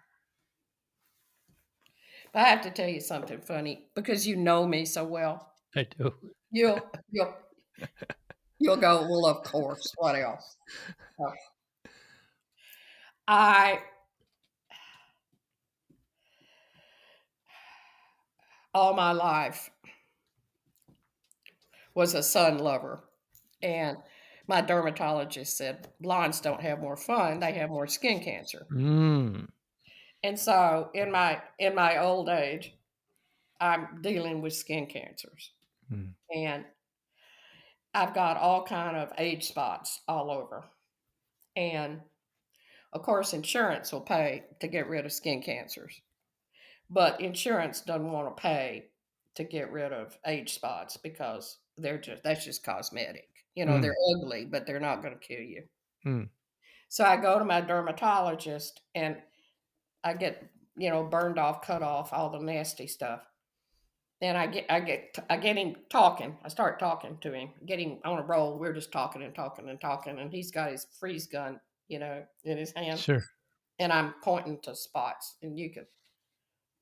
But I have to tell you something funny because you know me so well. I do. You'll you'll go, well, of course. What else? Oh, I all my life was a sun lover. And my dermatologist said blondes don't have more fun, they have more skin cancer. Mm. And so in my old age, I'm dealing with skin cancers, Mm. and I've got all kind of age spots all over. And of course, insurance will pay to get rid of skin cancers, but insurance doesn't want to pay to get rid of age spots because that's just cosmetic. They're Mm. ugly, but they're not going to kill you. Mm. So I go to my dermatologist and I get, burned off, cut off, all the nasty stuff. Then I get him talking. I start talking to him, get him on a roll. We're just talking and talking and talking, and he's got his freeze gun, in his hand, Sure. and I'm pointing to spots. And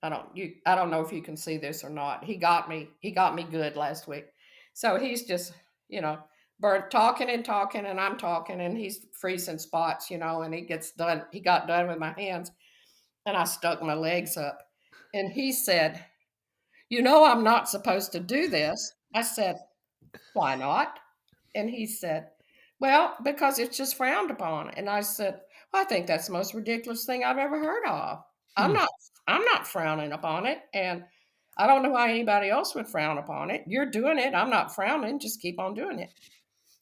I don't know if you can see this or not. He got me good last week. So he's just, you know, burnt talking and talking, and I'm talking, and he's freezing spots, and he got done with my hands, and I stuck my legs up. And he said, I'm not supposed to do this. I said, why not? And he said, well, because it's just frowned upon. And I said, well, I think that's the most ridiculous thing I've ever heard of. I'm Hmm. not I'm not frowning upon it. And I don't know why anybody else would frown upon it. You're doing it. I'm not frowning. Just keep on doing it.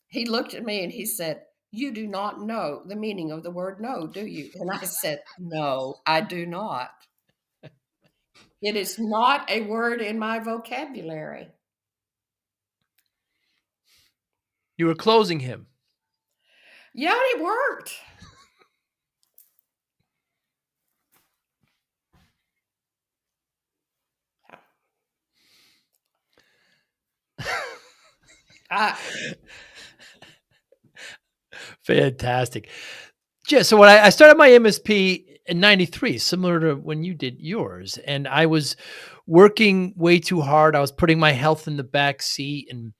He looked at me and he said, you do not know the meaning of the word no, do you? And I said, no, I do not. It is not a word in my vocabulary. You were closing him. Yeah, it worked. I Fantastic. Yeah, so when I started my MSP in '93, similar to when you did yours, and I was working way too hard. I was putting my health in the back seat and,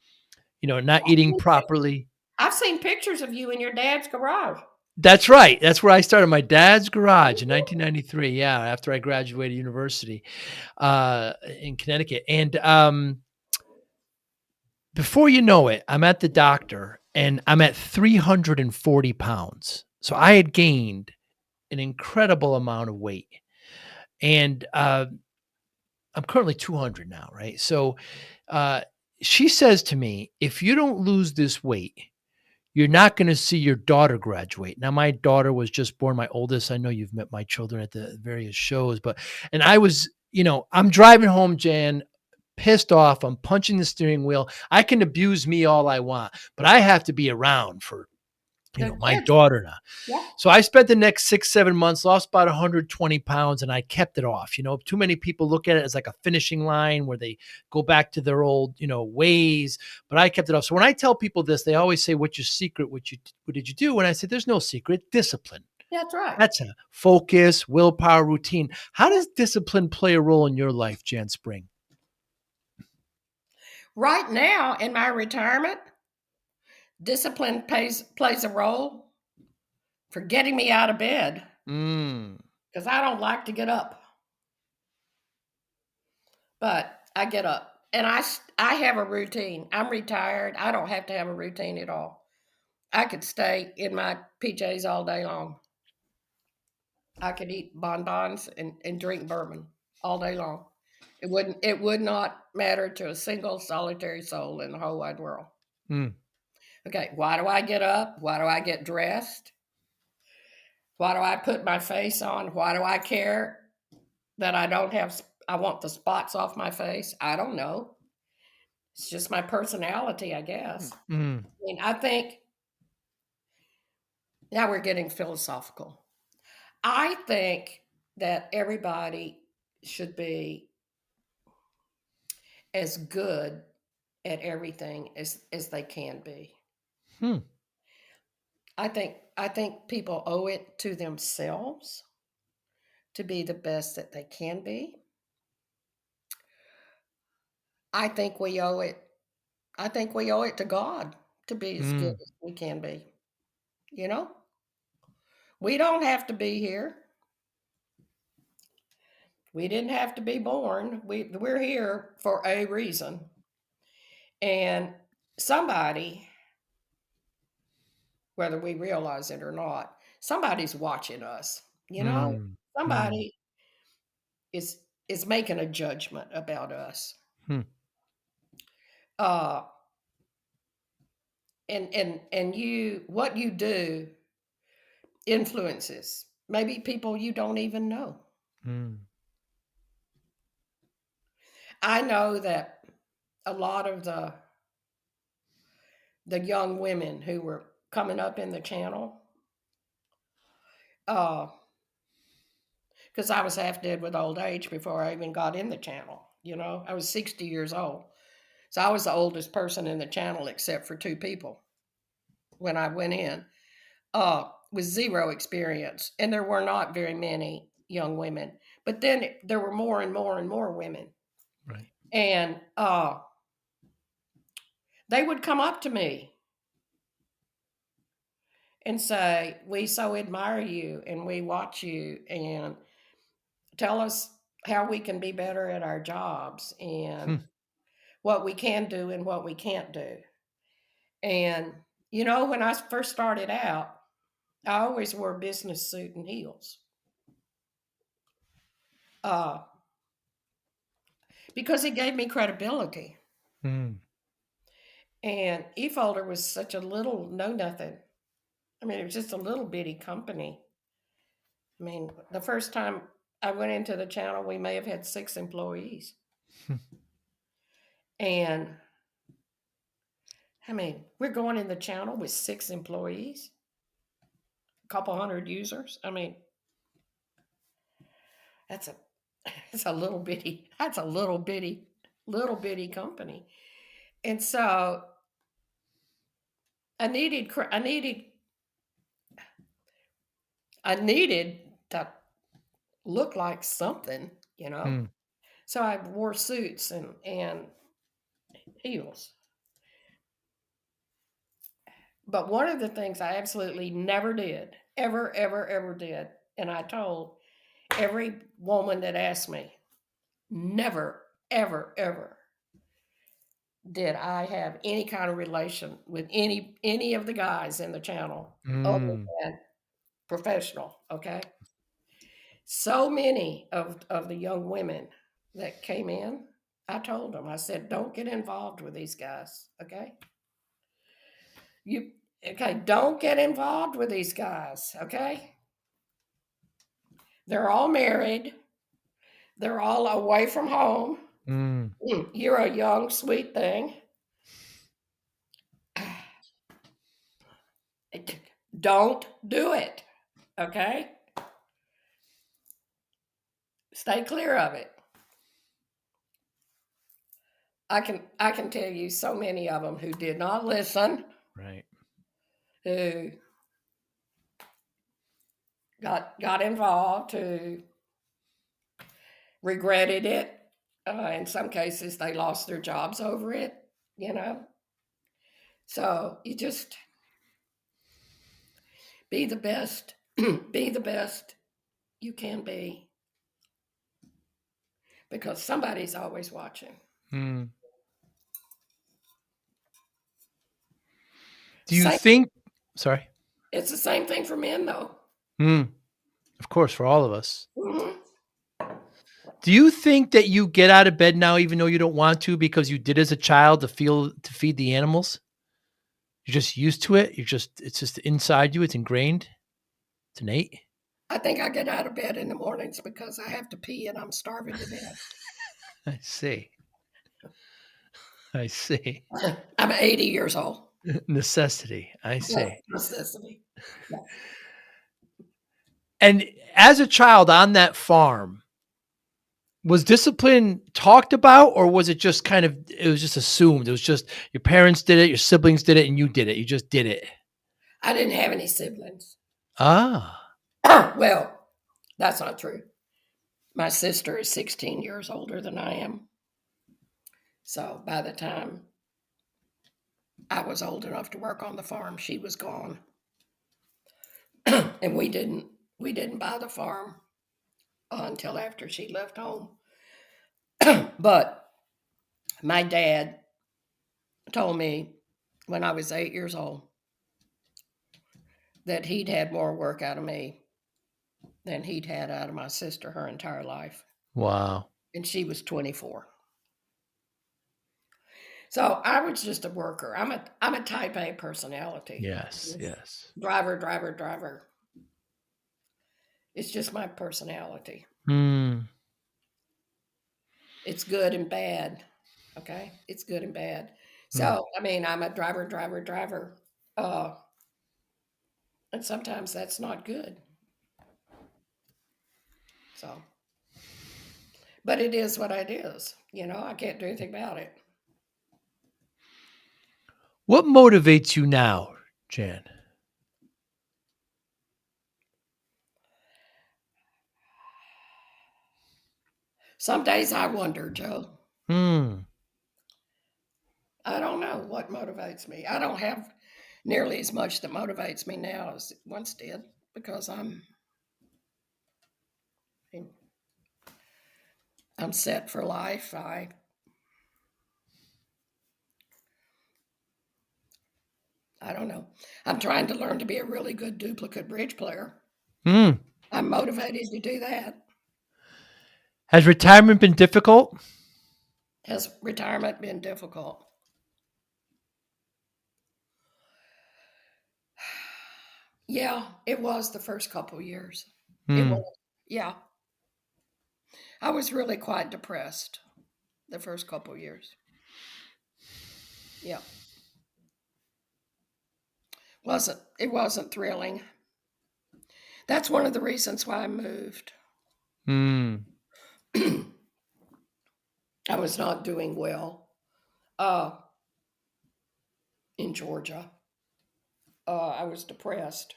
not eating properly. I've seen pictures of you in your dad's garage. That's right. That's where I started, my dad's garage in 1993. Yeah, after I graduated university, in Connecticut. And, before you know it, I'm at the doctor and I'm at 340 pounds. So I had gained an incredible amount of weight. And, I'm currently 200 now, right? So, uh, she says to me, "If you don't lose this weight, you're not gonna see your daughter graduate." Now, my daughter was just born, my oldest. I know you've met my children at the various shows, but and I was, I'm driving home, Jan, pissed off. I'm punching the steering wheel. I can abuse me all I want, but I have to be around for, The my kids. daughter now. Yeah. So I spent the next 6, 7 months, lost about 120 pounds, and I kept it off. Too many people look at it as like a finishing line where they go back to their old, ways, but I kept it off. So when I tell people this, they always say, what's your secret? What did you do? And I said, there's no secret, discipline. That's right. That's a focus, willpower, routine. How does discipline play a role in your life, Jan Spring? Right now in my retirement, discipline plays a role for getting me out of bed Mm, because I don't like to get up, but I get up and I have a routine. I'm retired. I don't have to have a routine at all. I could stay in my PJs all day long. I could eat bonbons and drink bourbon all day long. It would not matter to a single solitary soul in the whole wide world. mm, Okay, why do I get up? Why do I get dressed? Why do I put my face on? Why do I care that I want the spots off my face? I don't know. It's just my personality, I guess. mm, I mean, I think now we're getting philosophical. I think that everybody should be as good at everything as they can be. hmm, I think people owe it to themselves to be the best that they can be. I think we owe it I think we owe it to God to be as good mm, as we can be. You know? We don't have to be here. We didn't have to be born. We're here for a reason. And somebody, whether we realize it or not, somebody's watching us. You know? mm, mm, Somebody. is making a judgment about us. Hmm. Uh, and you what you do influences maybe people you don't even know. Mm. I know that a lot of the young women who were coming up in the channel, uh, because I was half dead with old age before I even got in the channel. You know, I was 60 years old. So I was the oldest person in the channel except for two people when I went in, with zero experience. And there were not very many young women. But then there were more and more and more women. Right. And they would come up to me and say, "We so admire you and we watch you and tell us how we can be better at our jobs Hmm. and what we can do and what we can't do." And, you know, when I first started out, I always wore a business suit and heels, uh, because it gave me credibility. Mm. And eFolder was such a little know nothing. I mean, it was just a little bitty company. I mean, the first time I went into the channel, we may have had 6 employees. Hmm. And I mean, we're going in the channel with 6 employees, a couple hundred users. I mean, that's a that's a little bitty company. And so I needed to look like something, you know. Hmm. So I wore suits and heels. But one of the things I absolutely never did, ever, ever, ever did, and I told every woman that asked me, never, ever, ever did I have any kind of relation with any of the guys in the channel other Mm. than professional. Okay. So many of the young women that came in, I told them, I said, don't get involved with these guys. Okay. You okay, don't get involved with these guys. Okay. They're all married. They're all away from home. Mm. You're a young, sweet thing. Don't do it. Okay? Stay clear of it. I can tell you so many of them who did not listen, Right. who got involved, who regretted it. In some cases, they lost their jobs over it. You know, so you just be the best. Be the best you can be because somebody's always watching. Mm. Do you Same. think? Sorry. It's the same thing for men, though. Mm. Of course, for all of us. Mhm. Do you think that you get out of bed now even though you don't want to because you did as a child to feed the animals? You're just used to it. It's just inside you. It's ingrained. It's innate. I think I get out of bed in the mornings because I have to pee and I'm starving to I see. I see. death. I'm 80 years old. Necessity. I Yes, see. necessity. Yeah. And as a child on that farm, was discipline talked about or was it just kind of it was just assumed? It was just your parents did it, your siblings did it, and you did it. You just did it. I didn't have any siblings. Ah. Well, that's not true. My sister is 16 years older than I am. So by the time I was old enough to work on the farm, she was gone. And we didn't buy the farm until after she left home. But my dad told me when I was 8 years old that he'd had more work out of me than he'd had out of my sister her entire life. Wow. and she was 24. So I was just a worker. I'm a type A personality. Yes, Just yes. driver, driver, driver. It's just my personality. Mm, It's good and bad. Okay? It's good and bad. mm. So, I mean, I'm a driver, driver, driver. Uh, and sometimes that's not good. So, but it is what it is. I can't do anything about it. What motivates you now, Jan? Some days I wonder, Joe. Mm, I don't know what motivates me. I don't have nearly as much that motivates me now as it once did because I'm set for life. I don't know. I'm trying to learn to be a really good duplicate bridge player. mm. I'm motivated to do that. Has retirement been difficult? Has retirement been difficult? Yeah, it was the first couple years. It Mm, was. Yeah, I was really quite depressed the first couple years. Yeah, it wasn't thrilling. That's one of the reasons why I moved. mm, I was not doing well uh, in Georgia. I was depressed,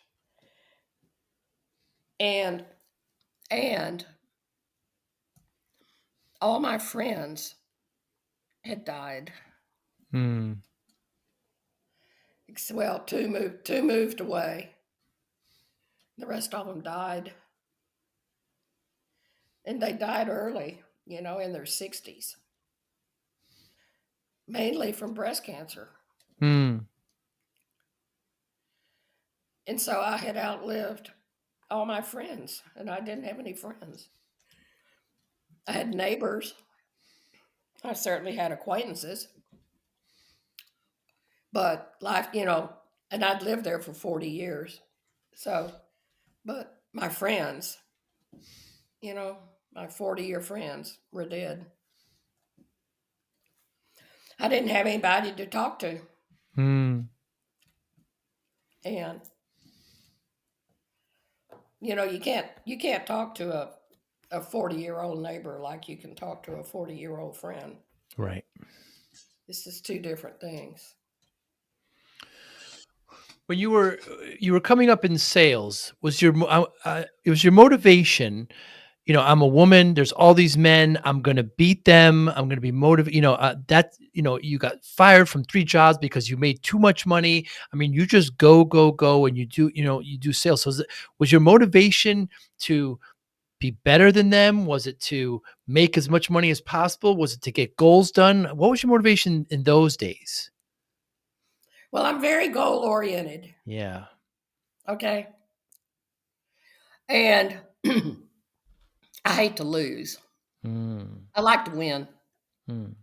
and and all my friends had died. mm, Well, two moved away. The rest of them died, and they died early. In their 60s, mainly from breast cancer. mm. And so I had outlived all my friends, and I didn't have any friends. I had neighbors. I certainly had acquaintances, but life, and I'd lived there for 40 years. So, but my friends, you know, my 40-year friends were dead. I didn't have anybody to talk to. Mm, And, you can't talk to a 40-year-old neighbor like you can talk to a 40-year-old friend. right. It's just two different things. When you were coming up in sales, it was your motivation, I'm a woman, there's all these men, I'm going to beat them, I'm going to be motivated, that, you got fired from 3 jobs because you made too much money. I mean, you just go go go and you do sales. So was your motivation to be better than them? Was it to make as much money as possible? Was it to get goals done? What was your motivation in those days? Well, I'm very goal oriented. Yeah. Okay. And I hate to lose. Mm, I like to win. mm,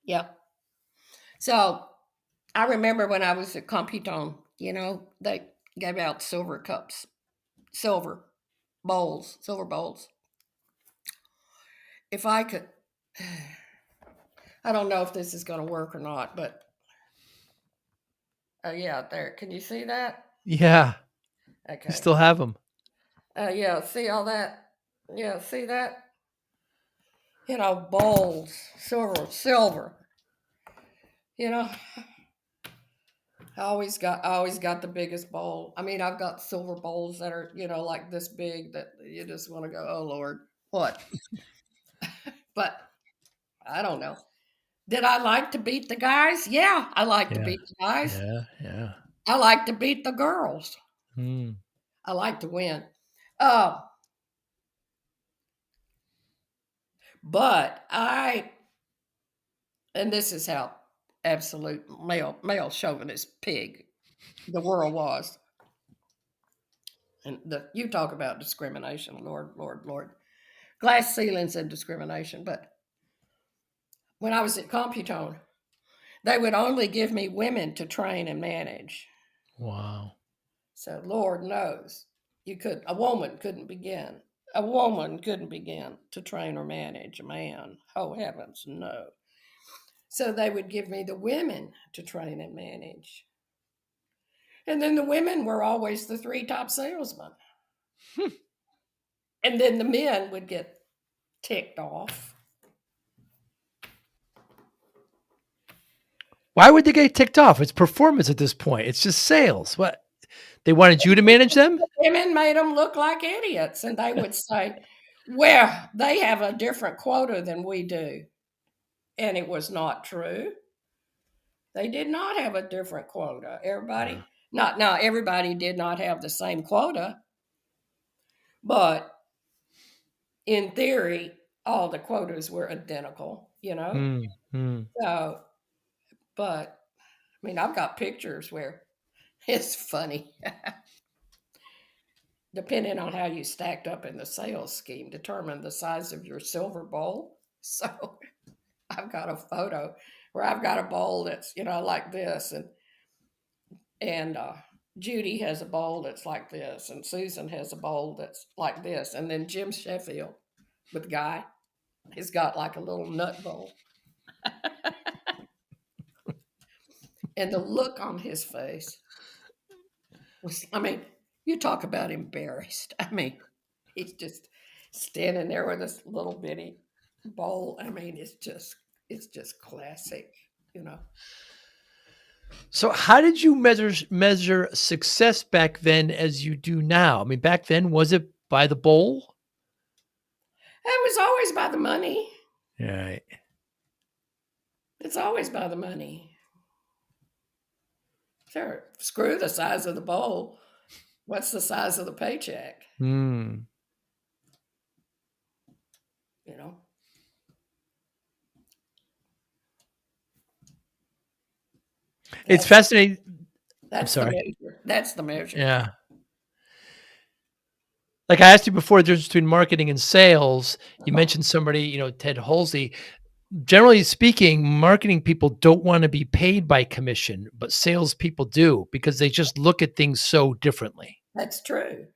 Yep. So I remember when I was at Computone, they gave out silver cups, silver silver bowls. If I could, I don't know if this is going to work or not, but yeah, there. Can you see that? yeah, you Okay. still have them. Yeah, see all that? Yeah, see that? Bowls, silver. You know, I always got the biggest bowl. I mean, I've got silver bowls that are, like this big that you just want to go, oh Lord, what? But I don't know. Did I like to beat the guys? Yeah, I like to Yeah, beat the guys. yeah, yeah. I like to beat the girls. Mm, I like to win. Uh, but and this is how absolute male chauvinist pig the world was. And you talk about discrimination, Lord, Lord, Lord. glass ceilings and discrimination. But when I was at Computone, they would only give me women to train and manage. Wow. So Lord knows a woman couldn't begin. A woman couldn't begin to train or manage a man. Oh heavens, no. So they would give me the women to train and manage. And then the women were always the three top salesmen. And then the men would get ticked off. Why would they get ticked off? It's performance at this point. It's just sales. What? They wanted you to manage them? The women made them look like idiots. And they would say, well, they have a different quota than we do. And it was not true. They did not have a different quota. Yeah. Not now, everybody did not have the same quota, but in theory, all the quotas were identical, you know? Mm, mm. So, but I mean, I've got pictures where it's funny. Depending on how you stacked up in the sales scheme, determined the size of your silver bowl. So I've got a photo where I've got a bowl that's, like this, and Judy has a bowl that's like this, and Susan has a bowl that's like this, and then Jim Sheffield with Guy has got like a little nut bowl. And the look on his face was, I mean, you talk about embarrassed. I mean, he's just standing there with this little bitty bowl. I mean, it's just classic, you know. So how did you measure success back then as you do now? I mean, back then, was it by the bowl? It was always by the money. Right. It's always by the money. Sure, screw the size of the bowl. What's the size of the paycheck? Mm. You know, It's that's fascinating. I'm that's the sorry. measure. That's the measure. Yeah. Like I asked you before, the difference between marketing and sales. You Uh-huh. mentioned somebody, Ted Halsey. Generally speaking, marketing people don't want to be paid by commission, but salespeople do because they just look at things so differently. That's true.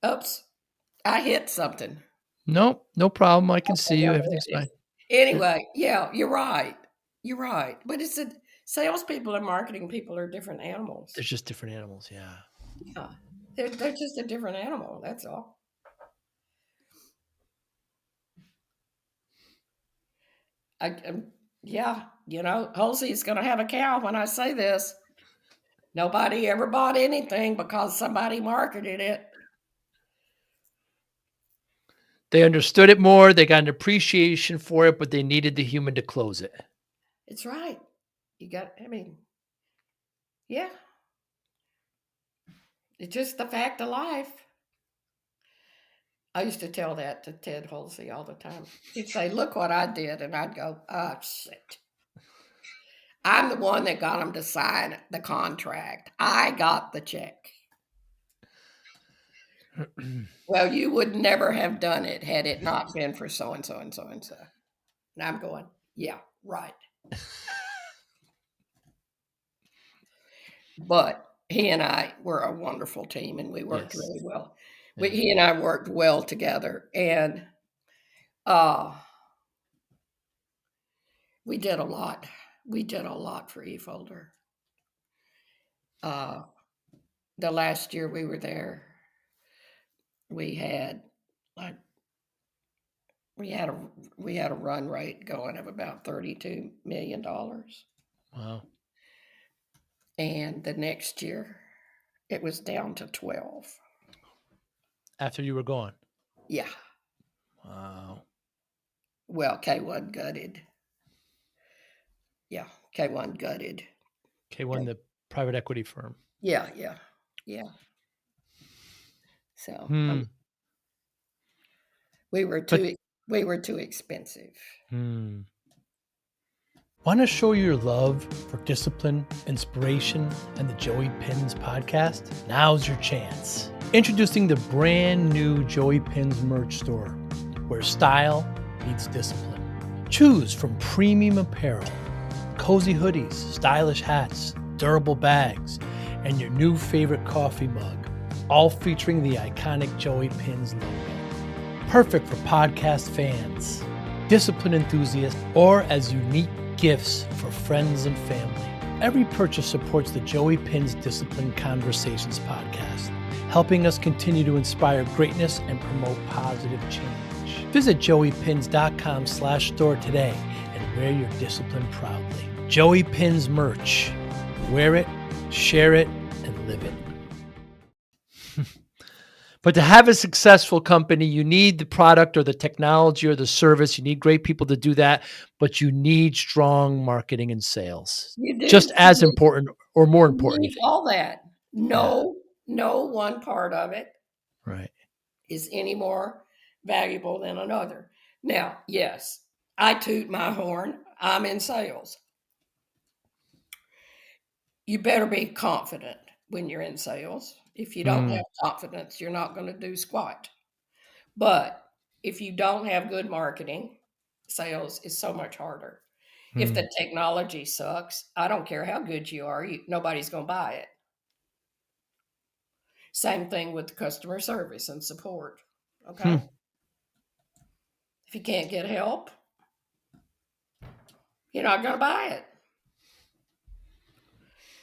Oops, I hit something. Nope, no problem. I can see Okay, you. whatever Everything's it fine. is. Anyway, yeah, you're right. You're right. But it's a salespeople and marketing people are different animals. They're just different animals. Yeah. Yeah, they're just a different animal. That's all. Yeah, Halsey's going to have a cow when I say this. Nobody ever bought anything because somebody marketed it. They understood it more. They got an appreciation for it, but they needed the human to close it. It's right. I mean, yeah, it's just the fact of life. I used to tell that to Ted Halsey all the time. He'd say, look what I did. And I'd go, oh, shit. I'm the one that got him to sign the contract. I got the check. Well, you would never have done it had it not been for so and so and so and so. And I'm going, yeah, right. But he and I were a wonderful team and we worked Yes. really well. Yeah. He and I worked well together. And uh, we did a lot. We did a lot for eFolder. Uh, the last year we were there, we had like we had a run rate going of about $32 million, Wow. and the next year it was down to 12. After you were gone. Yeah, Wow. well, K1 gutted. Yeah, K1 gutted. K1, the private equity firm. Yeah, yeah, yeah. So Hmm. we were But too we were too expensive. hmm. Want to show your love for discipline, inspiration, and the Joey Pinz podcast? Now's your chance. Introducing the brand new Joey Pinz merch store, where style meets discipline. Choose from premium apparel, cozy hoodies, stylish hats, durable bags, and your new favorite coffee mug, all featuring the iconic Joey Pinz logo. Perfect for podcast fans, discipline enthusiasts, or as unique gifts for friends and family. Every purchase supports the Joey Pinz Discipline Conversations podcast, helping us continue to inspire greatness and promote positive change. Visit joeypins.com/store today and wear your discipline proudly. Joey Pinz merch. Wear it, share it, and live it. But to have a successful company, you need the product or the technology or the service. You need great people to do that, but you need strong marketing and sales. You do. Just as important or more You important, need all that. Yeah. No one part of it Right. is any more valuable than another. Now, yes, I toot my horn. I'm in sales. You better be confident when you're in sales. If you don't have confidence, you're not going to do squat. But if you don't have good marketing, sales is so much harder. If the technology sucks, I don't care how good you are, nobody's going to buy it. Same thing with customer service and support. Okay. If you can't get help, you're not going to buy it.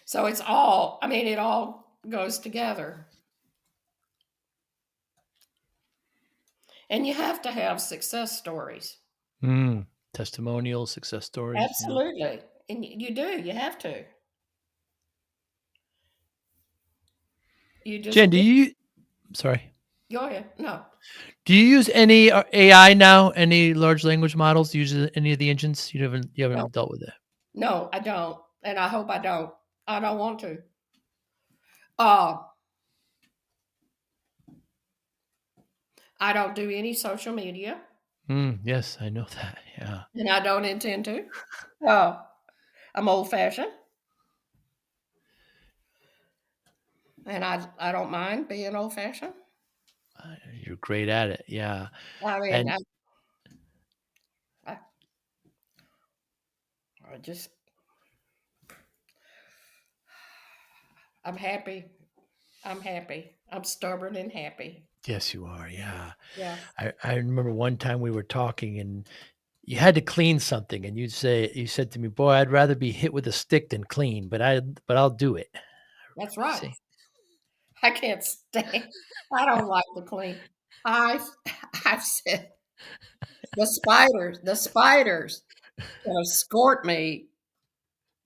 So it all goes together. And you have to have success stories. Testimonials, success stories. Absolutely. Yeah. And you do, you have to. You just Jen, sorry. go ahead. No. Do you use any AI now? Any large language models? Do you use any of the engines? You haven't No. dealt with it. No, I don't. And I hope I don't. I don't want to. I don't do any social media. Yes, I know that. Yeah. And I don't intend to. I'm old fashioned. And I don't mind being old fashioned. You're great at it. Yeah. I mean, And I just, I'm happy. I'm happy. I'm stubborn and happy. yes, you are. Yeah. Yeah. I remember one time we were talking and you had to clean something and you said to me, boy, I'd rather be hit with a stick than clean, but I'll do it. That's right. See? I can't stand. I don't like to clean. I've said the spiders will escort me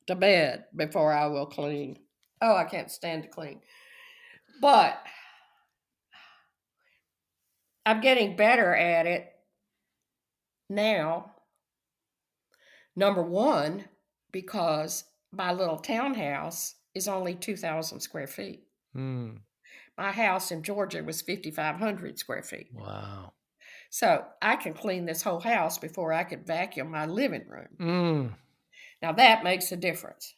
to bed before I will clean. Oh, I can't stand to clean. But I'm getting better at it now. Number one, because my little townhouse is only 2,000 square feet. My house in Georgia was 5,500 square feet. Wow. So I can clean this whole house before I could vacuum my living room. Now that makes a difference.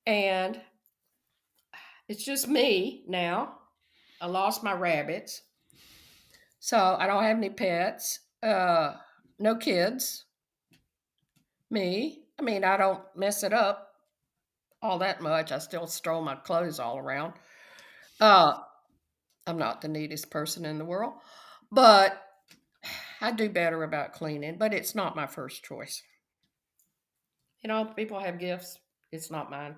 And it's just me now. I lost my rabbits. So I don't have any pets. No kids. Me. I mean, I don't mess it up all that much. I still stroll my clothes all around. I'm not the neatest person in the world, but I do better about cleaning, but it's not my first choice. People have gifts. It's not mine.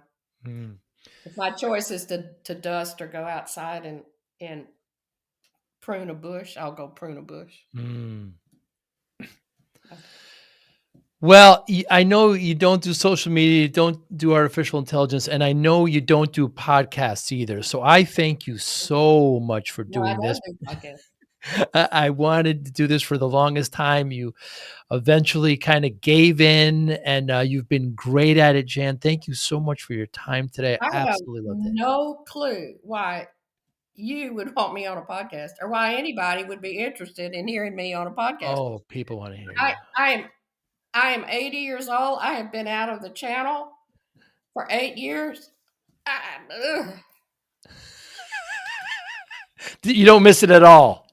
If my choice is to dust or go outside and prune a bush, I'll go prune a bush. Well, I know you don't do social media, you don't do artificial intelligence, and I know you don't do podcasts either. So I thank you so much for No, I doing this. don't do podcasts. I wanted to do this for the longest time. You eventually kind of gave in, and you've been great at it, Jan. Thank you so much for your time today. I I have absolutely loved it. no clue why you would want me on a podcast or why anybody would be interested in hearing me on a podcast. Oh, people want to hear you. I am I am 80 years old. I have been out of the channel for 8 years. Ugh. You don't miss it at all.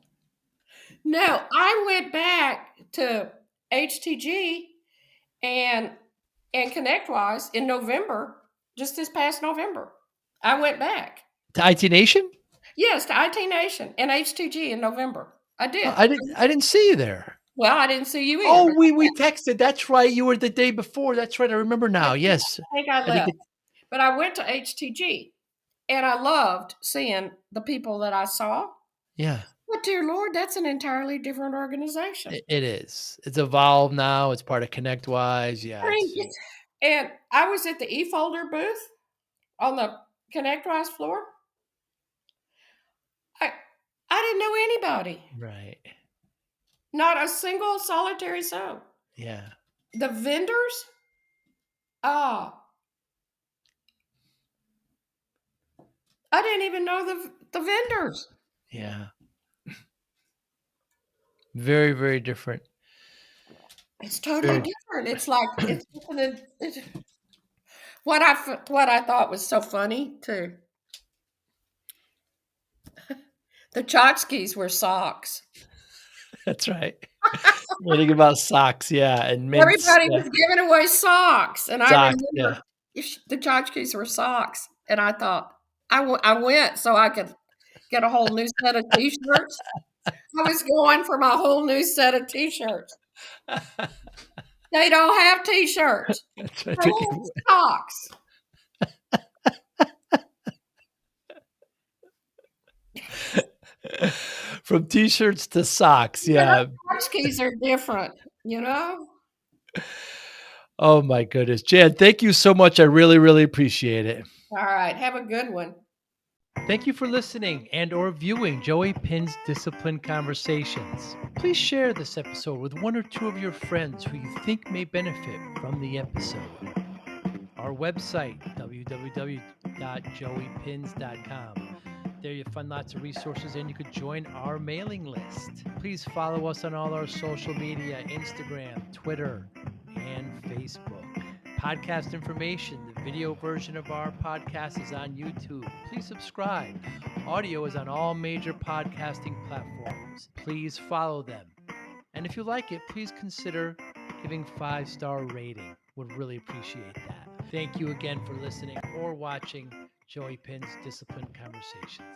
No, I went back to HTG and ConnectWise in November, just this past November. I went back. To IT Nation? Yes, to IT Nation and HTG in November. I Oh, did. I didn't see you there. Well, I didn't see you either, Oh, but we texted. That's right. You were the day before. That's right. I remember I now. think Yes. I think I I didn't left. get But I went to HTG and I loved seeing the people that I saw. yeah. But dear Lord, that's an entirely different organization. It is. It's evolved now. It's part of ConnectWise. Yeah, I mean, it's and I was at the eFolder booth on the ConnectWise floor. I I didn't know anybody. right. Not a single solitary soul. Yeah. The vendors, ah, I didn't even know the vendors. Yeah. Very, very different. It's totally Very different. It's like it's what I thought was so funny too. The tchotchkes were socks. that's right. Learning about socks, yeah, and mints. Everybody Yeah. was giving away socks, and I Socks, yeah. remember the tchotchkes were socks, and I thought I went so I could get a whole new set of T-shirts. I was going for my whole new set of T-shirts. They don't have T-shirts. That's right. They have socks. From T-shirts to socks, Yeah, yeah. tchotchkes are different, you know? Oh my goodness. Jan, thank you so much. I really, really appreciate it. All right, have a good one. Thank you for listening and or viewing Joey Pinz Discipline Conversations. Please share this episode with one or two of your friends who you think may benefit from the episode. Our website, www.joeypins.com. There you'll find lots of resources and you could join our mailing list. Please follow us on all our social media, Instagram, Twitter, and Facebook. Podcast information, the video version of our podcast is on YouTube. Please subscribe. Audio is on all major podcasting platforms. Please follow them. And if you like it, please consider giving 5-star rating. Would really appreciate that. Thank you again for listening or watching Joey Pinz Discipline Conversations.